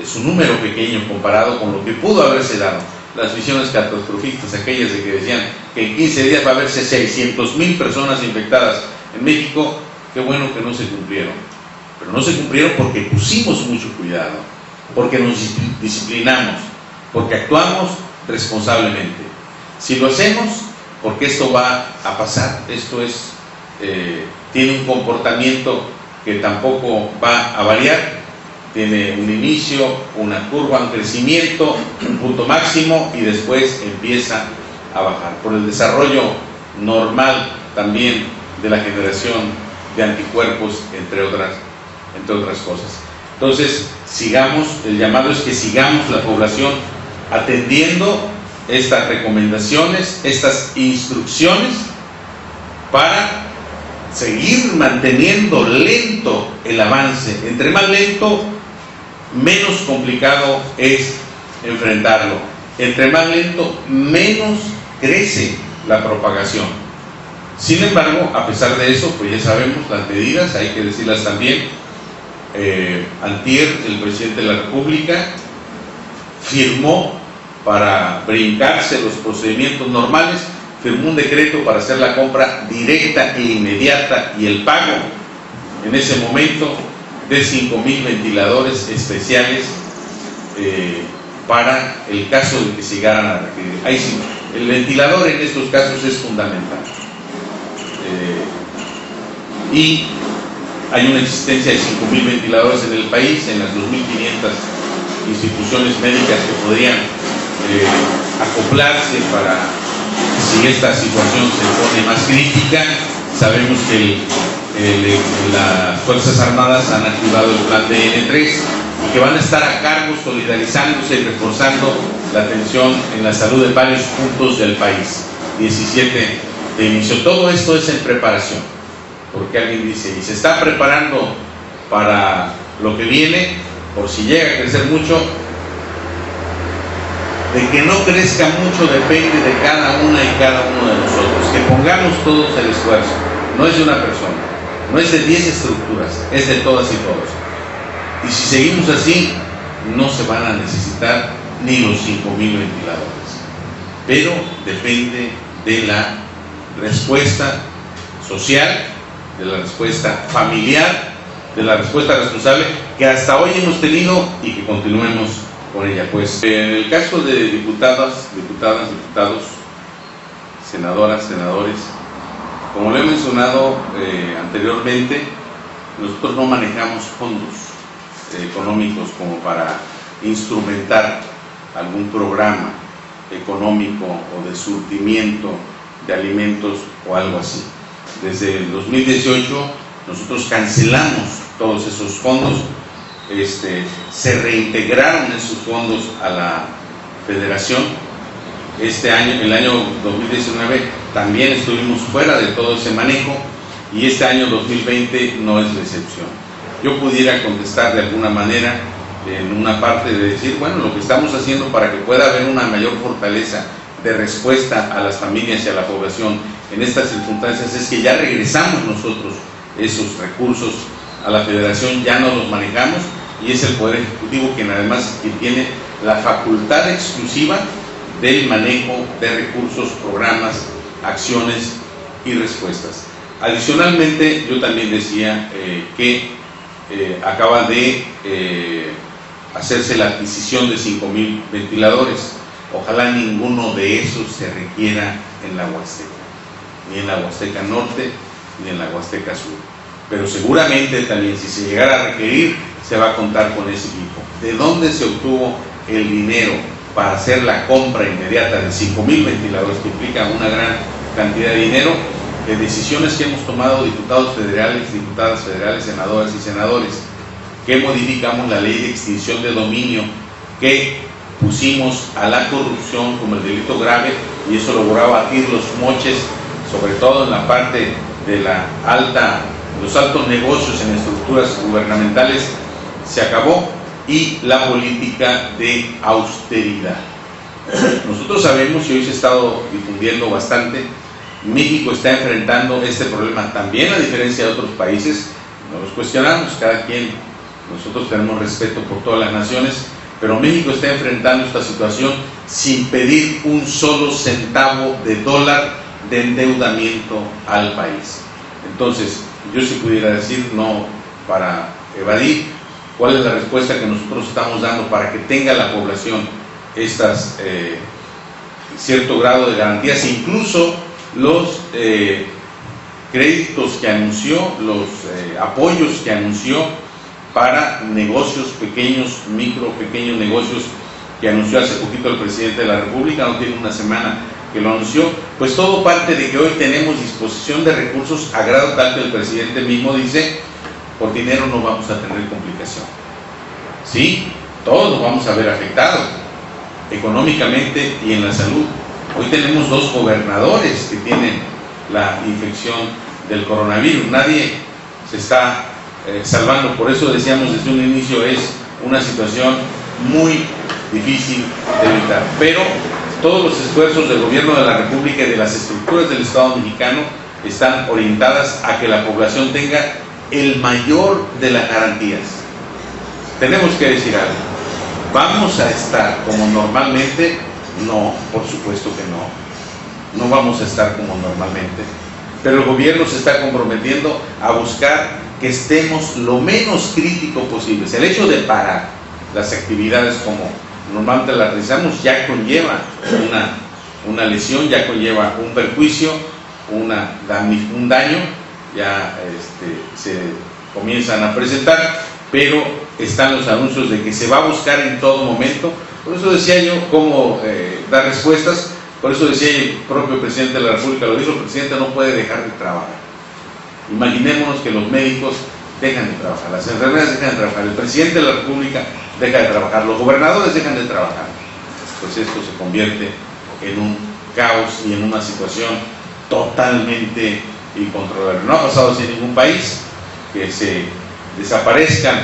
es un número pequeño comparado con lo que pudo haberse dado. Las visiones catastrofistas, aquellas de que decían que en 15 días va a haberse 600,000 personas infectadas en México, qué bueno que no se cumplieron. Pero no se cumplieron porque pusimos mucho cuidado, porque nos disciplinamos, porque actuamos responsablemente. Si lo hacemos, porque esto va a pasar, esto tiene un comportamiento que tampoco va a variar, tiene un inicio, una curva, un crecimiento, un punto máximo, y después empieza a bajar por el desarrollo normal también de la generación de anticuerpos, entre otras cosas. Entonces, el llamado es que sigamos la población atendiendo estas recomendaciones, estas instrucciones, para seguir manteniendo lento el avance. Entre más lento, menos complicado es enfrentarlo. Entre más lento, menos crece la propagación. Sin embargo, a pesar de eso, pues ya sabemos las medidas, hay que decirlas también. Antier, el presidente de la República firmó, para brincarse los procedimientos normales, firmó un decreto para hacer la compra directa e inmediata y el pago en ese momento de 5,000 ventiladores especiales para el caso de que se llegaran a requerir. Ahí sí, el ventilador en estos casos es fundamental. Y hay una existencia de 5,000 ventiladores en el país, en las 2.500 instituciones médicas que podrían acoplarse para, si esta situación se pone más crítica. Sabemos que las Fuerzas Armadas han activado el plan DN3 y que van a estar a cargo, solidarizándose y reforzando la atención en la salud de varios puntos del país. 17 de inicio. Todo esto es en preparación, porque alguien dice, y se está preparando para lo que viene, por si llega a crecer mucho. De que no crezca mucho depende de cada una y cada uno de nosotros, que pongamos todos el esfuerzo. No es de una persona, no es de 10 estructuras, es de todas y todos. Y si seguimos así, no se van a necesitar ni los 5,000 ventiladores. Pero depende de la respuesta social, de la respuesta familiar, de la respuesta responsable que hasta hoy hemos tenido y que continuemos con ella. Pues en el caso de diputados, senadoras, senadores, como lo he mencionado anteriormente, nosotros no manejamos fondos económicos como para instrumentar algún programa económico o de surtimiento de alimentos o algo así. Desde el 2018 nosotros cancelamos todos esos fondos, se reintegraron esos fondos a la Federación. Este año, el año 2019, también estuvimos fuera de todo ese manejo y este año 2020 no es la excepción. Yo pudiera contestar de alguna manera en una parte de decir, bueno, lo que estamos haciendo para que pueda haber una mayor fortaleza de respuesta a las familias y a la población en estas circunstancias es que ya regresamos nosotros esos recursos a la Federación, ya no los manejamos y es el Poder Ejecutivo quien además tiene la facultad exclusiva del manejo de recursos, programas, acciones y respuestas. Adicionalmente, yo también decía que acaba de hacerse la adquisición de 5,000 ventiladores. Ojalá ninguno de esos se requiera en la Huasteca, ni en la Huasteca Norte, ni en la Huasteca Sur. Pero seguramente también, si se llegara a requerir, se va a contar con ese equipo. ¿De dónde se obtuvo el dinero para hacer la compra inmediata de 5,000 ventiladores, que implica una gran cantidad de dinero? De decisiones que hemos tomado diputados federales, diputadas federales, senadoras y senadores, que modificamos la ley de extinción de dominio, que pusimos a la corrupción como el delito grave, y eso logró abatir los moches, sobre todo en la parte de los altos negocios en estructuras gubernamentales, se acabó, y la política de austeridad. Nosotros sabemos, y hoy se ha estado difundiendo bastante, México está enfrentando este problema también, a diferencia de otros países. No los cuestionamos, cada quien, nosotros tenemos respeto por todas las naciones, pero México está enfrentando esta situación sin pedir un solo centavo de dólar de endeudamiento al país. Entonces, yo sí pudiera decir, no para evadir, cuál es la respuesta que nosotros estamos dando para que tenga la población cierto grado de garantías, incluso los créditos que anunció, los apoyos que anunció para negocios pequeños, pequeños negocios, que anunció hace poquito el presidente de la República, no tiene una semana que lo anunció. Pues todo parte de que hoy tenemos disposición de recursos a grado tal que el presidente mismo dice, por dinero no vamos a tener complicación. Sí, todos nos vamos a ver afectados económicamente y en la salud. Hoy tenemos 2 gobernadores que tienen la infección del coronavirus. Nadie se está salvando. Por eso decíamos desde un inicio, es una situación muy difícil de evitar. Pero todos los esfuerzos del gobierno de la República y de las estructuras del Estado mexicano están orientadas a que la población tenga el mayor de las garantías. Tenemos que decir algo. ¿Vamos a estar como normalmente? No, por supuesto que no. No vamos a estar como normalmente. Pero el gobierno se está comprometiendo a buscar que estemos lo menos crítico posible. El hecho de parar las actividades como normalmente las realizamos ya conlleva una lesión, ya conlleva un perjuicio, un daño, ya se comienzan a presentar, pero están los anuncios de que se va a buscar en todo momento. Por eso decía yo cómo dar respuestas, por eso decía el propio presidente de la República, lo dijo, el presidente no puede dejar de trabajar. Imaginémonos que los médicos dejan de trabajar, las enfermeras dejan de trabajar, el presidente de la República deja de trabajar, los gobernadores dejan de trabajar. Pues esto se convierte en un caos y en una situación totalmente incontrolable. No ha pasado así en ningún país, que se desaparezcan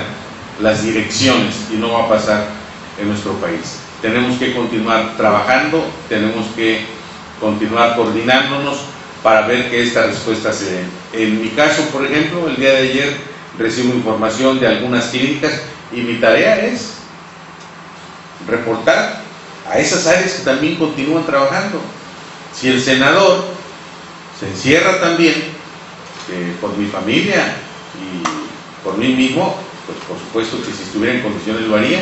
las direcciones, y no va a pasar en nuestro país. Tenemos que continuar trabajando, tenemos que continuar coordinándonos para ver que estas respuestas se den. En mi caso, por ejemplo, el día de ayer recibo información de algunas clínicas y mi tarea es reportar a esas áreas que también continúan trabajando. Si el senador se encierra también, por mi familia y por mí mismo, pues por supuesto que si estuviera en condiciones lo haría,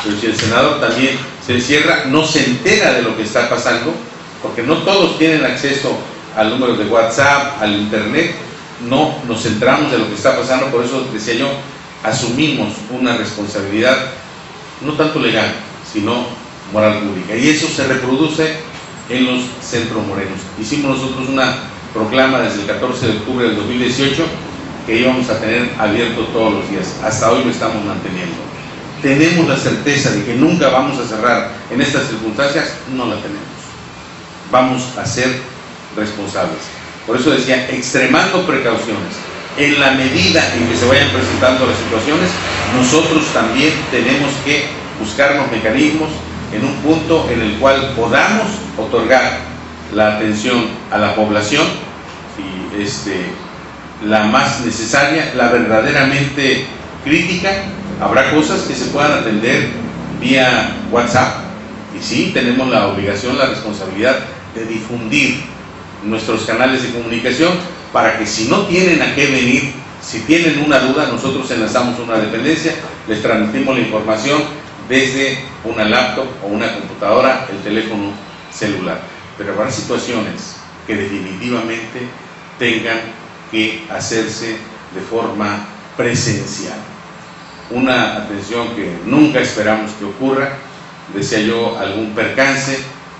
pero si el senador también se encierra, no se entera de lo que está pasando, porque no todos tienen acceso al número de WhatsApp, al internet, no nos centramos de lo que está pasando. Por eso decía yo, asumimos una responsabilidad no tanto legal, sino moral pública, y eso se reproduce en los centros morenos. Hicimos nosotros una proclama desde el 14 de octubre del 2018 que íbamos a tener abierto todos los días. Hasta hoy lo estamos manteniendo. ¿Tenemos la certeza de que nunca vamos a cerrar en estas circunstancias? No la tenemos. Vamos a ser responsables. Por eso decía, extremando precauciones. En la medida en que se vayan presentando las situaciones, nosotros también tenemos que buscar los mecanismos en un punto en el cual podamos otorgar la atención a la población, y la más necesaria, la verdaderamente crítica. Habrá cosas que se puedan atender vía WhatsApp, y sí tenemos la obligación, la responsabilidad de difundir nuestros canales de comunicación para que si no tienen a qué venir, si tienen una duda, nosotros enlazamos una dependencia, les transmitimos la información desde una laptop o una computadora, el teléfono celular. Pero habrá situaciones que definitivamente tengan que hacerse de forma presencial. Una atención que nunca esperamos que ocurra, decía yo, algún percance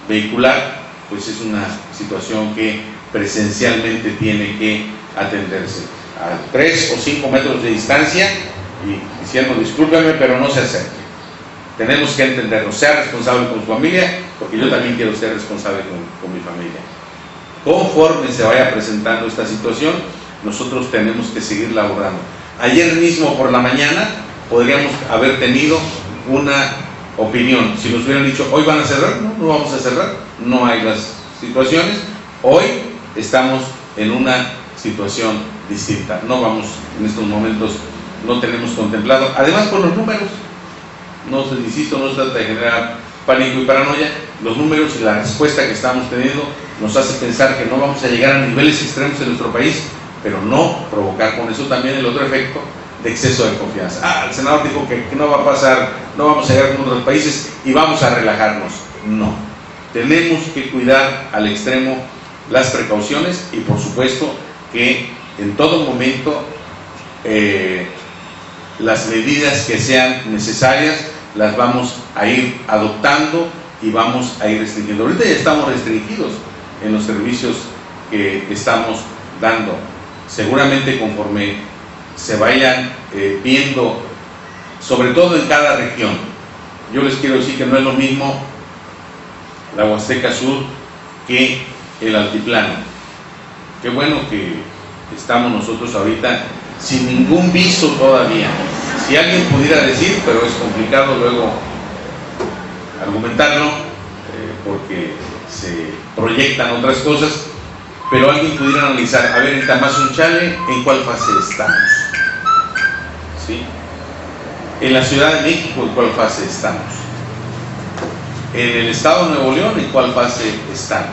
vehicular, pues es una situación que presencialmente tiene que atenderse a 3 o 5 metros de distancia, y diciendo discúlpeme, pero no se acerque. Tenemos que entendernos, sea responsable con su familia, porque yo también quiero ser responsable con mi familia. Conforme se vaya presentando esta situación, nosotros tenemos que seguir laborando. Ayer mismo por la mañana podríamos haber tenido una opinión. Si nos hubieran dicho, hoy van a cerrar, no vamos a cerrar, no hay las situaciones. Hoy estamos en una situación distinta. No vamos, en estos momentos, no tenemos contemplado, además por los números. No, insisto, no se trata de generar pánico y paranoia. Los números y la respuesta que estamos teniendo nos hace pensar que no vamos a llegar a niveles extremos en nuestro país, pero no provocar con eso también el otro efecto de exceso de confianza. El senador dijo que no va a pasar, no vamos a llegar como otros países y vamos a relajarnos. No, tenemos que cuidar al extremo las precauciones, y por supuesto que en todo momento las medidas que sean necesarias las vamos a ir adoptando y vamos a ir restringiendo. Ahorita ya estamos restringidos en los servicios que estamos dando. Seguramente conforme se vayan viendo, sobre todo en cada región, yo les quiero decir que no es lo mismo la Huasteca Sur que el Altiplano. Qué bueno que estamos nosotros ahorita sin ningún viso todavía. Si alguien pudiera decir, pero es complicado luego argumentarlo, porque se proyectan otras cosas, pero alguien pudiera analizar, a ver, en Tamazunchale, ¿en cuál fase estamos? ¿Sí? En la Ciudad de México, ¿en cuál fase estamos? En el Estado de Nuevo León, ¿en cuál fase están?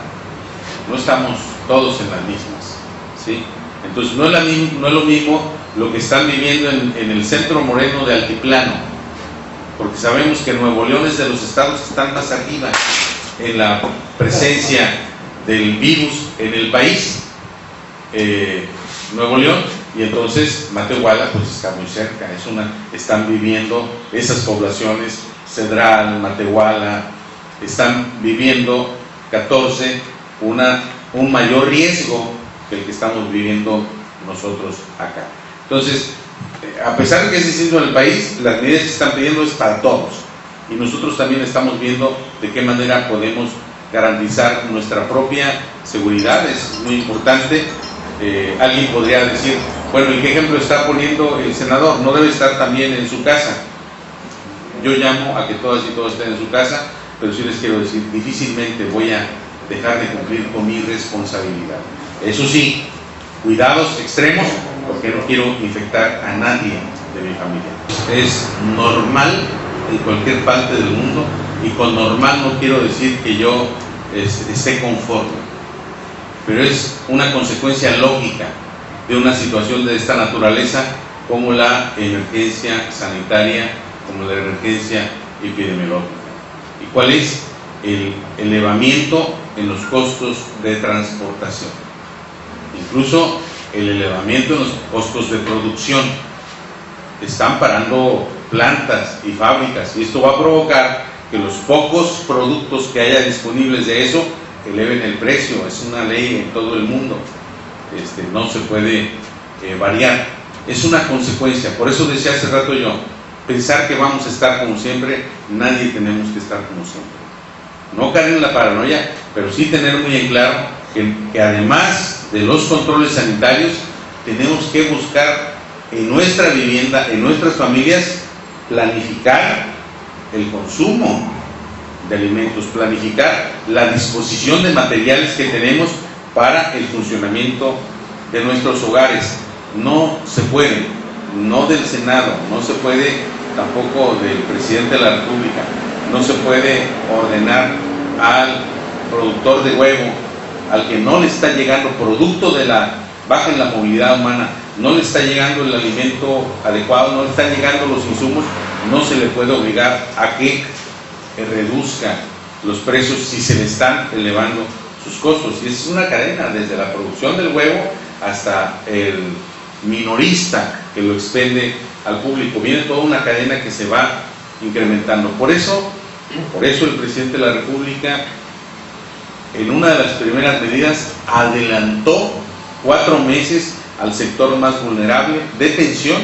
No estamos todos en las mismas, ¿sí? Entonces no es lo mismo lo que están viviendo en el centro moreno de Altiplano, porque sabemos que Nuevo León es de los estados que están más arriba en la presencia del virus en el país, Nuevo León, y entonces Matehuala pues está muy cerca, están viviendo esas poblaciones, Cedral, Matehuala, están viviendo 14 un mayor riesgo que el que estamos viviendo nosotros acá. Entonces, a pesar de que es distinto en el país, las medidas que están pidiendo es para todos, y nosotros también estamos viendo de qué manera podemos garantizar nuestra propia seguridad. Es muy importante. Alguien podría decir, bueno, ¿y qué ejemplo está poniendo el senador? ¿No debe estar también en su casa? Yo llamo a que todas y todos estén en su casa, pero sí les quiero decir, difícilmente voy a dejar de cumplir con mi responsabilidad. Eso sí, cuidados extremos, porque no quiero infectar a nadie de mi familia. Es normal en cualquier parte del mundo, y con normal no quiero decir que yo esté conforme, pero es una consecuencia lógica de una situación de esta naturaleza, como la emergencia sanitaria, como la emergencia epidemiológica. ¿Y cuál es? El elevamiento en los costos de transportación, incluso el elevamiento en los costos de producción. Están parando plantas y fábricas, y esto va a provocar que los pocos productos que haya disponibles de eso eleven el precio. Es una ley en todo el mundo, no se puede variar, es una consecuencia. Por eso decía hace rato yo, pensar que vamos a estar como siempre, nadie tenemos que estar como siempre. No caer en la paranoia, pero sí tener muy en claro que además de los controles sanitarios, tenemos que buscar en nuestra vivienda, en nuestras familias, planificar el consumo de alimentos, planificar la disposición de materiales que tenemos para el funcionamiento de nuestros hogares. No se puede, no del Senado, no se puede tampoco del presidente de la República, no se puede ordenar al productor de huevo, al que no le está llegando, producto de la baja en la movilidad humana, no le está llegando el alimento adecuado, no le están llegando los insumos, no se le puede obligar a que reduzca los precios si se le están elevando sus costos. Y es una cadena, desde la producción del huevo hasta el minorista que lo expende al público. Viene toda una cadena que se va incrementando. Por eso el presidente de la República, en una de las primeras medidas, adelantó 4 meses al sector más vulnerable de pensión,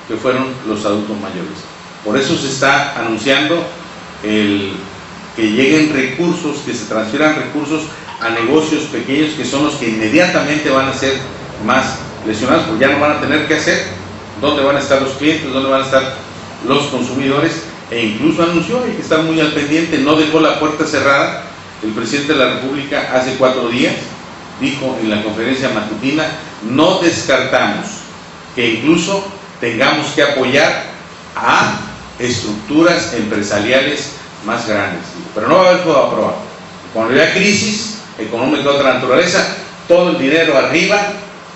que fueron los adultos mayores. Por eso se está anunciando que lleguen recursos, que se transfieran recursos a negocios pequeños, que son los que inmediatamente van a ser más lesionados, porque ya no van a tener que hacer dónde van a estar los clientes, dónde van a estar los consumidores, e incluso anunció, hay que estar muy al pendiente, no dejó la puerta cerrada. El presidente de la República hace 4 días dijo en la conferencia matutina, no descartamos que incluso tengamos que apoyar a estructuras empresariales más grandes, pero no va a haber todo aprobado. Cuando haya crisis económica de otra naturaleza, todo el dinero arriba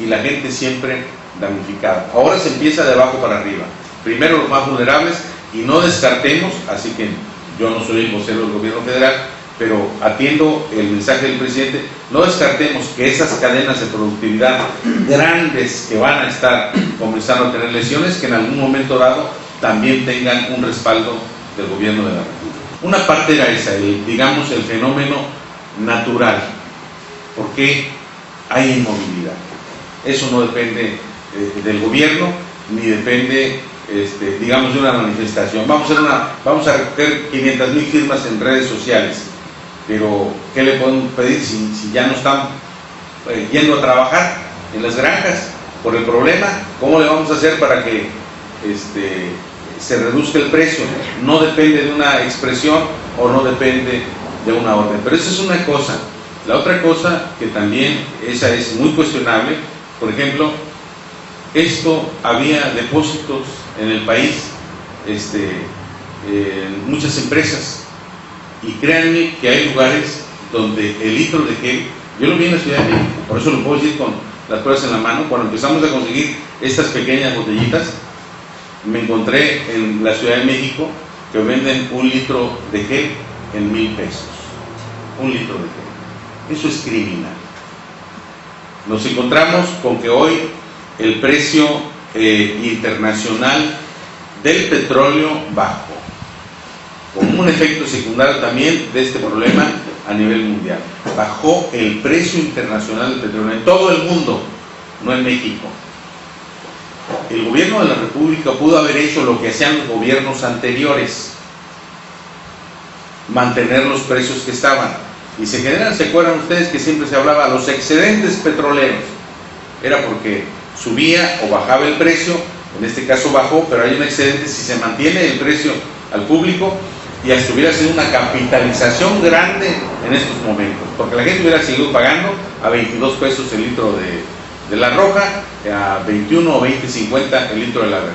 y la gente siempre damnificada. Ahora se empieza de abajo para arriba, primero los más vulnerables, y no descartemos, así que yo no soy el vocero del gobierno federal, pero atiendo el mensaje del presidente, no descartemos que esas cadenas de productividad grandes que van a estar comenzando a tener lesiones, que en algún momento dado también tengan un respaldo del gobierno de la República. Una parte era esa, digamos el fenómeno natural, porque hay inmovilidad. Eso no depende del gobierno, ni depende digamos de una manifestación. Vamos a recoger 500,000 firmas en redes sociales, pero ¿qué le podemos pedir si ya no están yendo a trabajar en las granjas por el problema? ¿Cómo le vamos a hacer para que se reduzca el precio? No depende de una expresión o no depende de una orden, pero esa es una cosa. La otra cosa que también, esa es muy cuestionable, por ejemplo, había depósitos en el país, en muchas empresas, y créanme que hay lugares donde el litro de gel, yo lo vi en la Ciudad de México, por eso lo puedo decir con las pruebas en la mano, cuando empezamos a conseguir estas pequeñas botellitas, me encontré en la Ciudad de México que venden 1 litro de gel en 1,000 pesos. 1 litro de gel. Eso es criminal. Nos encontramos con que hoy el precio internacional del petróleo bajó, con un efecto secundario también de este problema a nivel mundial. Bajó el precio internacional del petróleo en todo el mundo, no en México. El gobierno de la República pudo haber hecho lo que hacían los gobiernos anteriores, mantener los precios que estaban. Y se acuerdan ustedes que siempre se hablaba de los excedentes petroleros, era porque subía o bajaba el precio, en este caso bajó, pero hay un excedente si se mantiene el precio al público, y hasta hubiera sido una capitalización grande en estos momentos, porque la gente hubiera seguido pagando a 22 pesos el litro de la roja, a 21 o 20.50 el litro de la verde.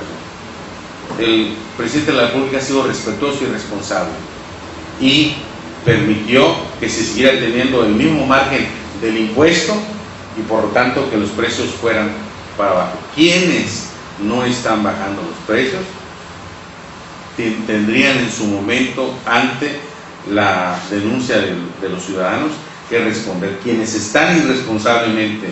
El presidente de la República ha sido respetuoso y responsable y permitió que se siguiera teniendo el mismo margen del impuesto y por lo tanto que los precios fueran para abajo. ¿Quiénes no están bajando los precios? Tendrían en su momento, ante la denuncia de los ciudadanos, que responder. Quienes están irresponsablemente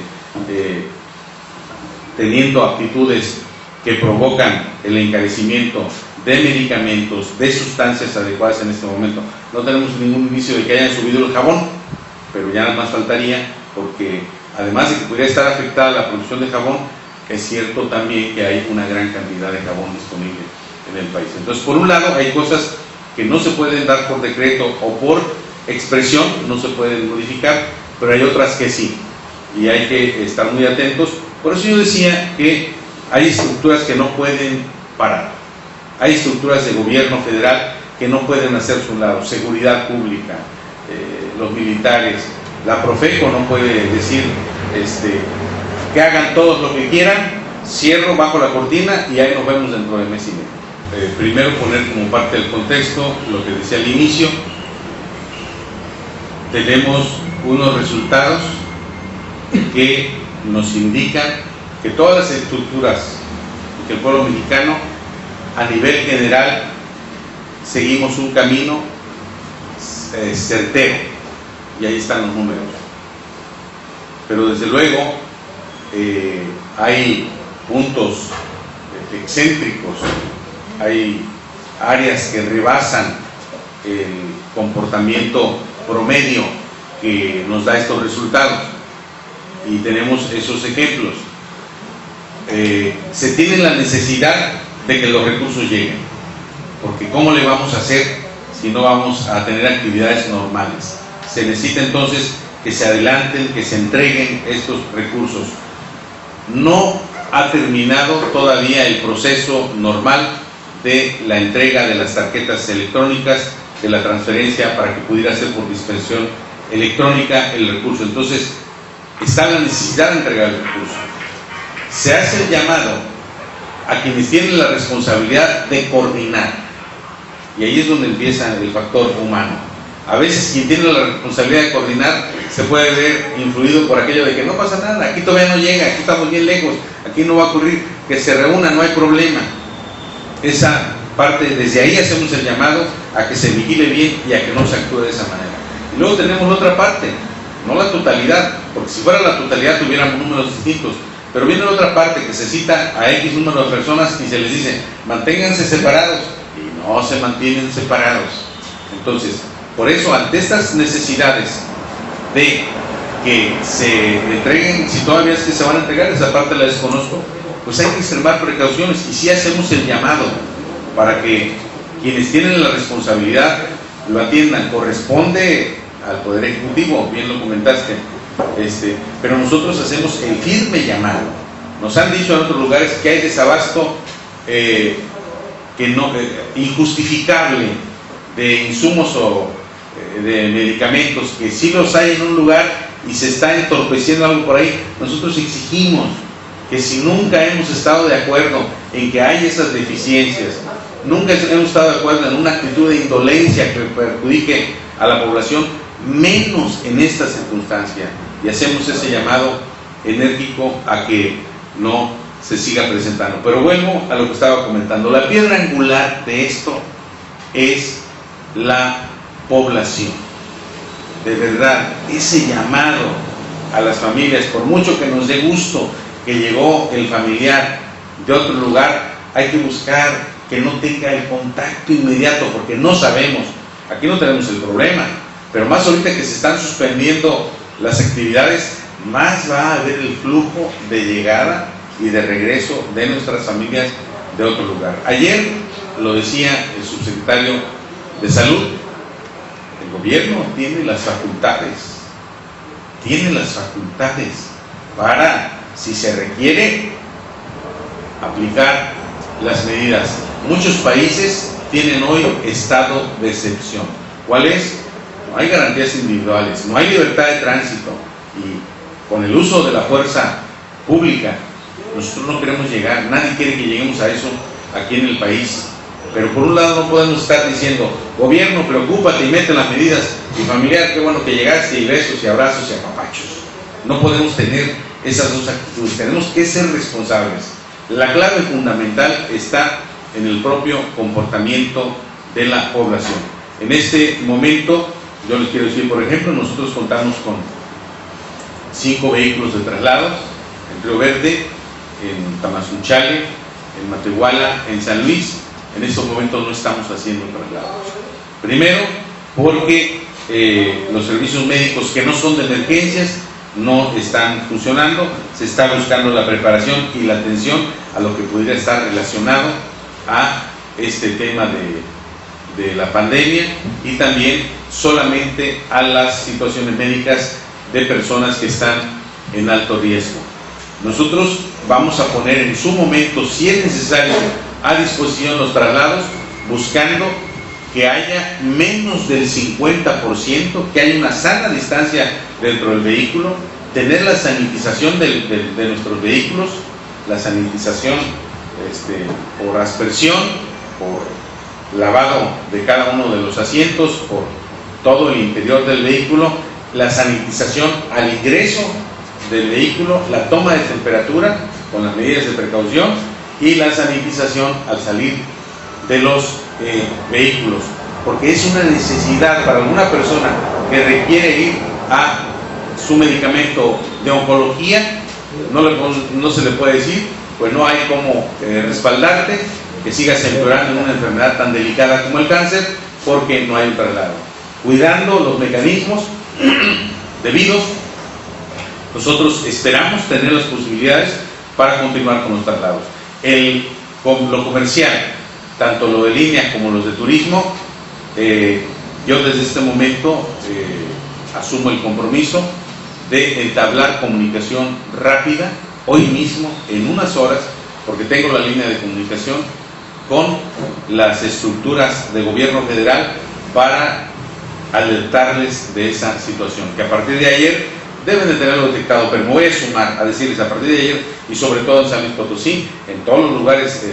teniendo actitudes que provocan el encarecimiento de medicamentos, de sustancias adecuadas en este momento. No tenemos ningún indicio de que hayan subido el jabón, pero ya nada más faltaría, porque además de que pudiera estar afectada la producción de jabón, es cierto también que hay una gran cantidad de jabón disponible en el país. Entonces, por un lado, hay cosas que no se pueden dar por decreto o por expresión, no se pueden modificar, pero hay otras que sí, y hay que estar muy atentos. Por eso yo decía que hay estructuras que no pueden parar, hay estructuras de gobierno federal que no pueden hacer su lado, seguridad pública, los militares, la Profeco no puede decir que hagan todos lo que quieran, cierro, bajo la cortina y ahí nos vemos dentro de mes y medio. Primero poner como parte del contexto lo que decía al inicio. Tenemos unos resultados que nos indican que todas las estructuras que el pueblo mexicano a nivel general seguimos un camino certero, y ahí están los números. Pero desde luego hay puntos excéntricos, hay áreas que rebasan el comportamiento promedio que nos da estos resultados, y tenemos esos ejemplos. Se tiene la necesidad de que los recursos lleguen, porque ¿cómo le vamos a hacer si no vamos a tener actividades normales? Se necesita entonces que se adelanten, que se entreguen estos recursos. No ha terminado todavía el proceso normal de la entrega de las tarjetas electrónicas, de la transferencia para que pudiera ser por dispensación electrónica el recurso. Entonces está la necesidad de entregar el recurso. Se hace el llamado a quienes tienen la responsabilidad de coordinar, y ahí es donde empieza el factor humano. A veces quien tiene la responsabilidad de coordinar se puede ver influido por aquello de que no pasa nada, aquí todavía no llega, aquí estamos bien lejos, aquí no va a ocurrir, que se reúnan, no hay problema. Esa parte, desde ahí hacemos el llamado a que se vigile bien y a que no se actúe de esa manera. Y luego tenemos la otra parte, no la totalidad, porque si fuera la totalidad tuviéramos números distintos, pero viene la otra parte que se cita a X número de personas y se les dice manténganse separados, y no se mantienen separados. Entonces, por eso, ante estas necesidades de que se entreguen, si todavía es que se van a entregar, esa parte la desconozco, pues hay que extremar precauciones, y sí hacemos el llamado para que quienes tienen la responsabilidad lo atiendan. Corresponde al Poder Ejecutivo, bien lo comentaste, pero nosotros hacemos el firme llamado. Nos han dicho en otros lugares que hay desabasto injustificable de insumos de medicamentos, que sí los hay en un lugar y se está entorpeciendo algo por ahí, nosotros exigimos que si nunca hemos estado de acuerdo en que hay esas deficiencias, nunca hemos estado de acuerdo en una actitud de indolencia que perjudique a la población, menos en esta circunstancia, y hacemos ese llamado enérgico a que no se siga presentando. Pero vuelvo a lo que estaba comentando, la piedra angular de esto es la población. De verdad, ese llamado a las familias, por mucho que nos dé gusto que llegó el familiar de otro lugar, hay que buscar que no tenga el contacto inmediato, porque no sabemos, aquí no tenemos el problema, pero más ahorita que se están suspendiendo las actividades, más va a haber el flujo de llegada y de regreso de nuestras familias de otro lugar. Ayer lo decía el subsecretario de Salud, el gobierno tiene las facultades para, si se requiere, aplicar las medidas. Muchos países tienen hoy estado de excepción. ¿Cuál es? No hay garantías individuales, no hay libertad de tránsito, y con el uso de la fuerza pública nosotros no queremos llegar, nadie quiere que lleguemos a eso aquí en el país. Pero por un lado no podemos estar diciendo, gobierno, preocúpate y mete las medidas, y familiar, qué bueno que llegaste, y besos y abrazos y apapachos. No podemos tener esas dos actitudes, tenemos que ser responsables. La clave fundamental está en el propio comportamiento de la población. En este momento, yo les quiero decir, por ejemplo, nosotros contamos con 5 vehículos de traslados en Río Verde, en Tamazunchale, en Matehuala, en San Luis. En estos momentos no estamos haciendo traslados. Primero, porque los servicios médicos que no son de emergencias no están funcionando, se está buscando la preparación y la atención a lo que pudiera estar relacionado a este tema de la pandemia, y también solamente a las situaciones médicas de personas que están en alto riesgo. Nosotros vamos a poner en su momento, si es necesario, a disposición los traslados, buscando que haya menos del 50%, que haya una sana distancia dentro del vehículo, tener la sanitización de nuestros vehículos, la sanitización por aspersión, por lavado de cada uno de los asientos, por todo el interior del vehículo, la sanitización al ingreso del vehículo, la toma de temperatura con las medidas de precaución y la sanitización al salir de los vehículos, porque es una necesidad para alguna persona que requiere ir a su medicamento de oncología, no se le puede decir, pues no hay cómo respaldarte, que sigas empeorando en una enfermedad tan delicada como el cáncer, porque no hay un traslado. Cuidando los mecanismos debidos, nosotros esperamos tener las posibilidades para continuar con los traslados. Lo comercial, tanto lo de línea como los de turismo, yo desde este momento asumo el compromiso de entablar comunicación rápida, hoy mismo, en unas horas, porque tengo la línea de comunicación con las estructuras de gobierno federal para alertarles de esa situación, que a partir de ayer deben de tenerlo detectado, pero me voy a sumar a decirles a partir de ayer, y sobre todo en San Luis Potosí, en todos los lugares,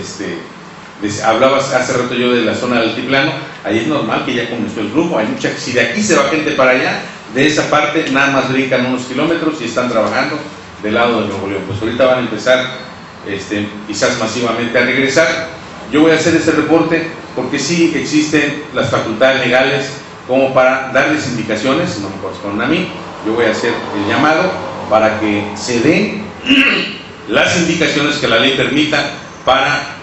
hablabas hace rato yo de la zona del altiplano, ahí es normal que ya comenzó el flujo, hay mucha, si de aquí se va gente para allá, de esa parte nada más brincan unos kilómetros y están trabajando del lado de Nuevo León. Pues ahorita van a empezar quizás masivamente a regresar. Yo voy a hacer ese reporte porque sí existen las facultades legales como para darles indicaciones, no me corresponden a mí. Yo voy a hacer el llamado para que se den las indicaciones que la ley permita para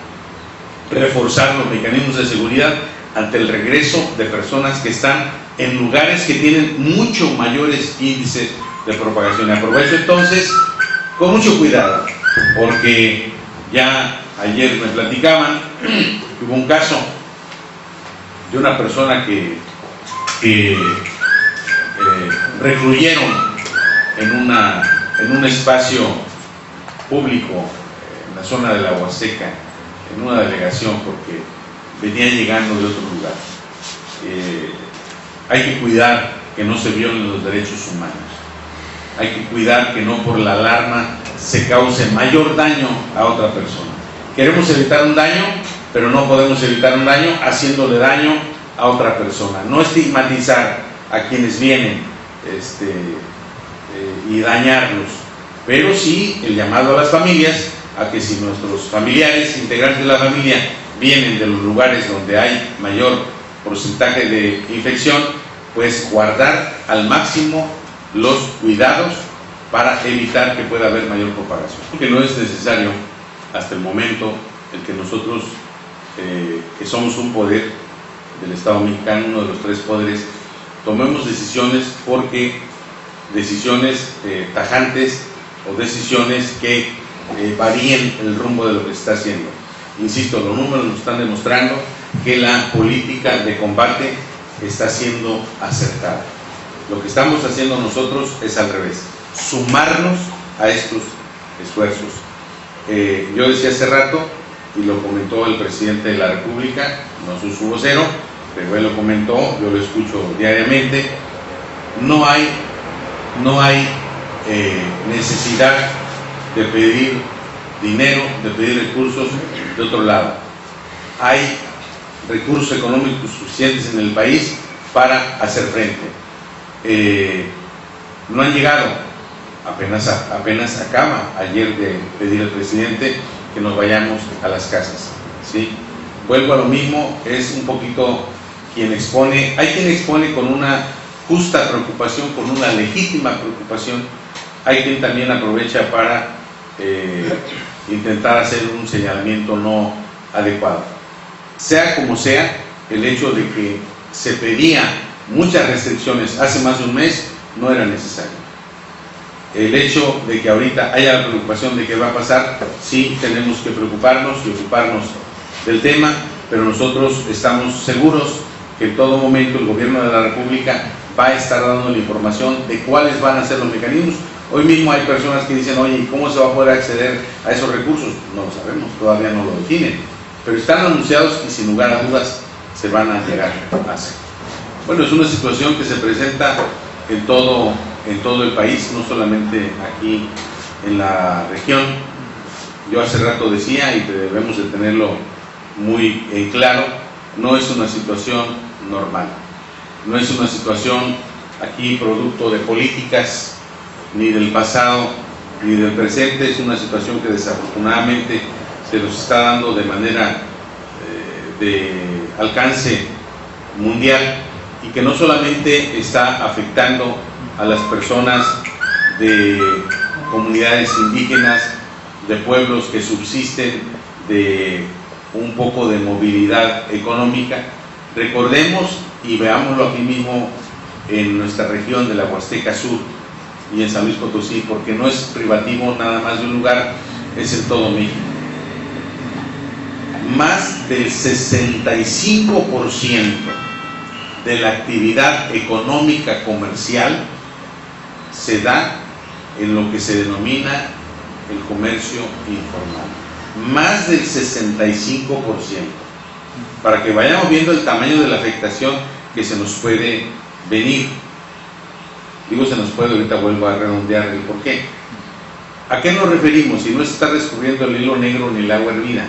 reforzar los mecanismos de seguridad ante el regreso de personas que están en lugares que tienen mucho mayores índices de propagación. Y aprovecho entonces con mucho cuidado, porque ya ayer me platicaban que hubo un caso de una persona que recluyeron en un espacio público en la zona de la Huasteca, en una delegación, porque venía llegando de otro lugar. Hay que cuidar que no se violen los derechos humanos. Hay que cuidar que no por la alarma se cause mayor daño a otra persona. Queremos evitar un daño, pero no podemos evitar un daño haciéndole daño a otra persona. No estigmatizar a quienes vienen y dañarlos, pero sí el llamado a las familias a que si nuestros familiares, integrantes de la familia, vienen de los lugares donde hay mayor porcentaje de infección, pues guardar al máximo los cuidados para evitar que pueda haber mayor propagación. Porque no es necesario hasta el momento el que nosotros, que somos un poder del Estado mexicano, uno de los 3 poderes, tomemos decisiones porque decisiones tajantes o decisiones que varíen el rumbo de lo que se está haciendo. Insisto, los números nos están demostrando que la política de combate está siendo acertada. Lo que estamos haciendo nosotros es al revés, sumarnos a estos esfuerzos. Yo decía hace rato, y lo comentó el presidente de la República, no soy su vocero, pero él lo comentó, yo lo escucho diariamente, no hay necesidad de pedir dinero, de pedir recursos de otro lado. Hay recursos económicos suficientes en el país para hacer frente. No han llegado, apenas acaba ayer de pedir el presidente que nos vayamos a las casas, ¿sí? Vuelvo a lo mismo, es un poquito quien expone, hay quien expone con una justa preocupación, con una legítima preocupación, hay quien también aprovecha para intentar hacer un señalamiento no adecuado. Sea como sea, el hecho de que se pedían muchas restricciones hace más de un mes no era necesario. El hecho de que ahorita haya la preocupación de qué va a pasar, sí tenemos que preocuparnos y ocuparnos del tema, pero nosotros estamos seguros que en todo momento el gobierno de la República va a estar dando la información de cuáles van a ser los mecanismos. Hoy mismo hay personas que dicen, oye, ¿cómo se va a poder acceder a esos recursos? No lo sabemos, todavía no lo definen, pero están anunciados y sin lugar a dudas se van a llegar a hacer. Bueno, es una situación que se presenta en todo el país, no solamente aquí en la región. Yo hace rato decía, y debemos de tenerlo muy claro, no es una situación normal, no es una situación aquí producto de políticas, ni del pasado, ni del presente, es una situación que desafortunadamente se nos está dando de manera de alcance mundial y que no solamente está afectando a las personas de comunidades indígenas, de pueblos que subsisten de un poco de movilidad económica. Recordemos y veámoslo aquí mismo en nuestra región de la Huasteca Sur y en San Luis Potosí, porque no es privativo nada más de un lugar, es en todo México. Más del 65% de la actividad económica comercial se da en lo que se denomina el comercio informal. Más del 65%. Para que vayamos viendo el tamaño de la afectación que se nos puede venir. Digo se nos puede, ahorita vuelvo a redondear el por qué. ¿A qué nos referimos? Si no se está descubriendo el hilo negro ni el agua hervida.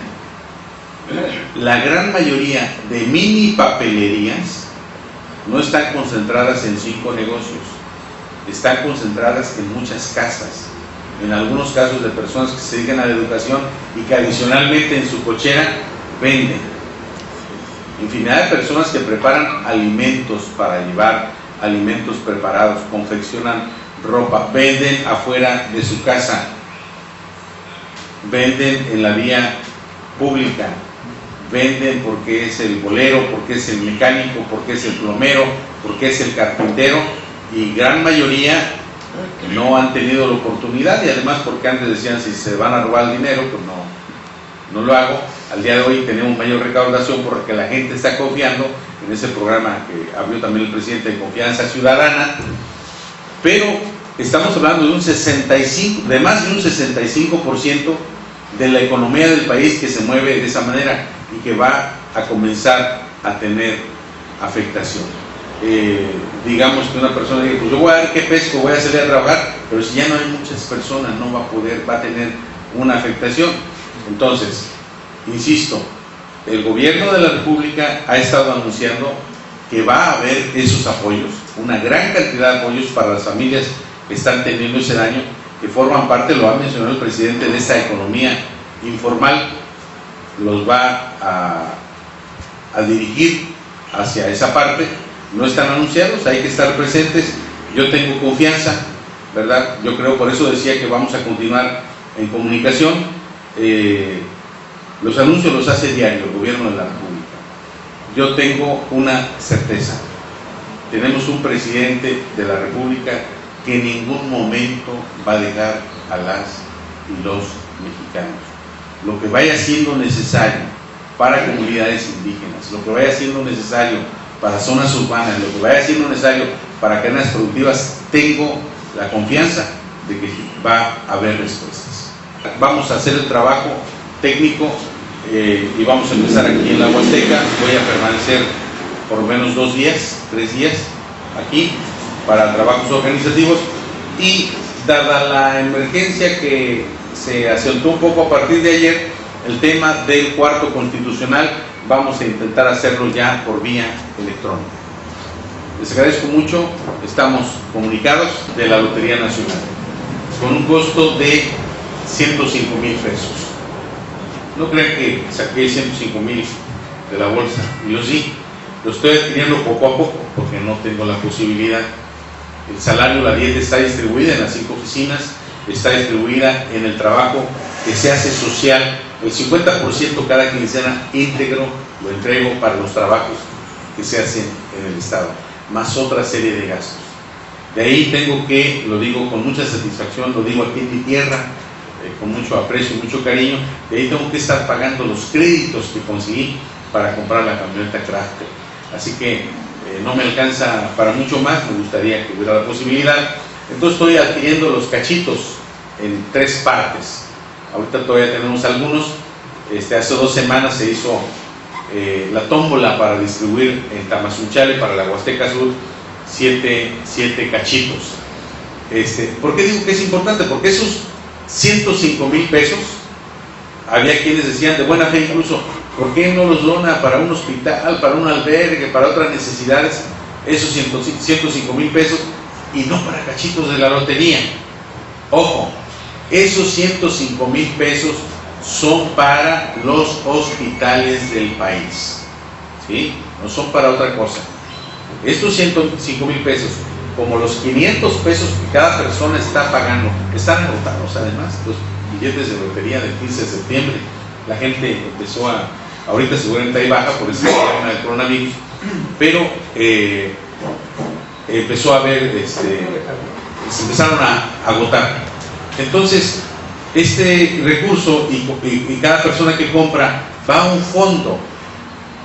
La gran mayoría de mini papelerías no están concentradas en 5 negocios, están concentradas en muchas casas, en algunos casos de personas que se dedican a la educación y que adicionalmente en su cochera venden. Infinidad de personas que preparan alimentos para llevar, alimentos preparados, confeccionan ropa, venden afuera de su casa, venden en la vía pública, venden porque es el bolero, porque es el mecánico, porque es el plomero, porque es el carpintero, y gran mayoría no han tenido la oportunidad, y además porque antes decían si se van a robar el dinero, pues no lo hago. Al día de hoy tenemos mayor recaudación porque la gente está confiando en ese programa que abrió también el presidente de Confianza Ciudadana, pero estamos hablando de más de un 65% de la economía del país que se mueve de esa manera y que va a comenzar a tener afectación. digamos que una persona diga, pues yo voy a ver qué pesco, voy a salir a trabajar, pero si ya no hay muchas personas, no va a poder, va a tener una afectación. Entonces, insisto, el gobierno de la República ha estado anunciando que va a haber esos apoyos, una gran cantidad de apoyos para las familias que están teniendo ese daño, que forman parte, lo ha mencionado el presidente, de esta economía informal, los va a dirigir hacia esa parte. No están anunciados, hay que estar presentes. Yo tengo confianza, ¿verdad? Yo creo, por eso decía que vamos a continuar en comunicación. Los anuncios los hace diario el gobierno de la República. Yo tengo una certeza: tenemos un presidente de la República que en ningún momento va a dejar a las y los mexicanos. Lo que vaya siendo necesario para comunidades indígenas, lo que vaya siendo necesario para zonas urbanas, lo que vaya siendo necesario para cadenas productivas, tengo la confianza de que va a haber respuestas. Vamos a hacer el trabajo técnico y vamos a empezar aquí en la Huasteca. Voy a permanecer por lo menos 2 días, 3 días aquí para trabajos organizativos, y dada la emergencia que se acentuó un poco a partir de ayer, el tema del cuarto constitucional, vamos a intentar hacerlo ya por vía electrónica. Les agradezco mucho. Estamos comunicados de la Lotería Nacional con un costo de 105,000 pesos. No crean que saqué 105,000 de la bolsa, yo sí, lo estoy adquiriendo poco a poco porque no tengo la posibilidad. El salario, la dieta está distribuida en las 5 oficinas, está distribuida en el trabajo que se hace social. El 50% cada quincena íntegro lo entrego para los trabajos que se hacen en el Estado, más otra serie de gastos. De ahí tengo que, lo digo con mucha satisfacción, lo digo aquí en mi tierra, con mucho aprecio y mucho cariño, de ahí tengo que estar pagando los créditos que conseguí para comprar la camioneta Crafter. Así que no me alcanza para mucho más, me gustaría que hubiera la posibilidad. Entonces estoy adquiriendo los cachitos en 3 partes. Ahorita todavía tenemos algunos. Hace 2 semanas se hizo la tómbola para distribuir en Tamazunchale, para la Huasteca Sur, 7 cachitos. ¿Por qué digo que es importante? Porque esos 105,000 pesos, había quienes decían de buena fe incluso, ¿por qué no los dona para un hospital, para un albergue, para otras necesidades, esos 105,000 pesos, y no para cachitos de la lotería? Ojo, esos 105,000 pesos son para los hospitales del país, ¿sí? No son para otra cosa. Estos 105,000 pesos, como los 500 pesos que cada persona está pagando, están agotados además, los billetes de lotería del 15 de septiembre. La gente empezó ahorita seguramente hay baja por ese problema del coronavirus, pero empezó a haber, se empezaron a agotar. Entonces, este recurso y cada persona que compra va a un fondo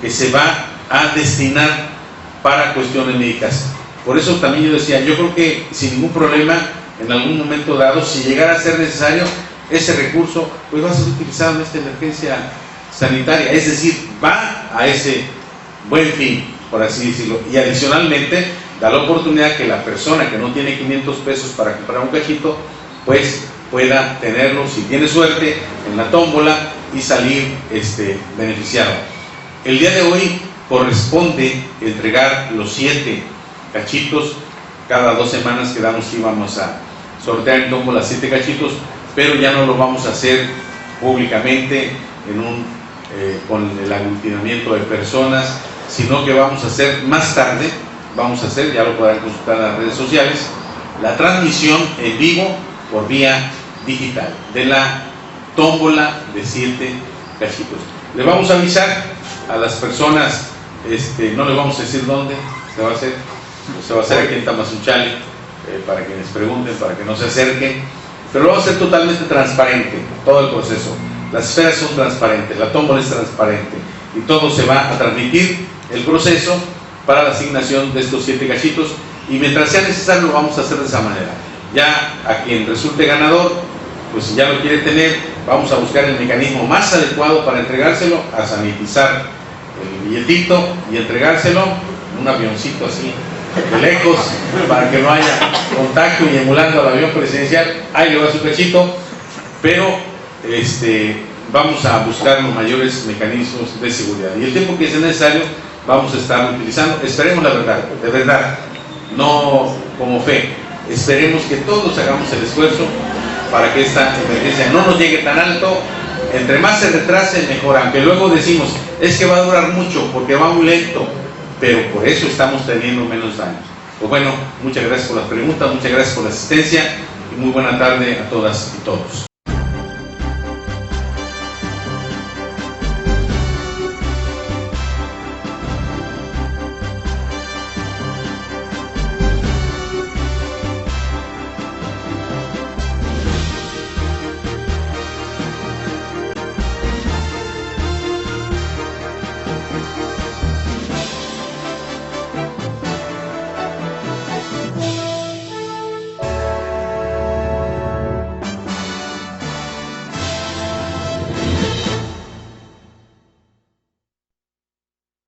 que se va a destinar para cuestiones médicas. Por eso también yo decía, yo creo que sin ningún problema, en algún momento dado, si llegara a ser necesario, ese recurso pues va a ser utilizado en esta emergencia sanitaria, es decir, va a ese buen fin, por así decirlo, y adicionalmente da la oportunidad que la persona que no tiene 500 pesos para comprar un cachito, pues pueda tenerlo, si tiene suerte, en la tómbola y salir beneficiado. El día de hoy corresponde entregar los 7 cachitos. Cada 2 semanas quedamos que íbamos a sortear en tómbola 7 cachitos, pero ya no lo vamos a hacer públicamente con el aglutinamiento de personas, sino que vamos a hacer más tarde, ya lo podrán consultar en las redes sociales, la transmisión en vivo por vía digital de la tómbola de 7 cachitos. Le vamos a avisar a las personas, no les vamos a decir dónde se va a hacer. Se va a hacer aquí en Tamazunchale, para quienes pregunten, para que no se acerquen, pero lo vamos a hacer totalmente transparente, todo el proceso. Las esferas son transparentes, la tómbola es transparente y todo se va a transmitir, el proceso para la asignación de estos 7 cachitos, y mientras sea necesario lo vamos a hacer de esa manera. Ya a quien resulte ganador, pues si ya lo quiere tener, vamos a buscar el mecanismo más adecuado para entregárselo, a sanitizar el billetito y entregárselo. un avioncito así, de lejos, para que no haya contacto y emulando al avión presidencial. Ahí le va su cachito, pero vamos a buscar los mayores mecanismos de seguridad. Y el tiempo que sea necesario, vamos a estar utilizando. Esperemos la verdad, de verdad, no como fe. Esperemos que todos hagamos el esfuerzo para que esta emergencia no nos llegue tan alto. Entre más se retrase, mejor. Aunque luego decimos, es que va a durar mucho porque va muy lento, pero por eso estamos teniendo menos daños. Pues bueno, muchas gracias por las preguntas, muchas gracias por la asistencia y muy buena tarde a todas y todos.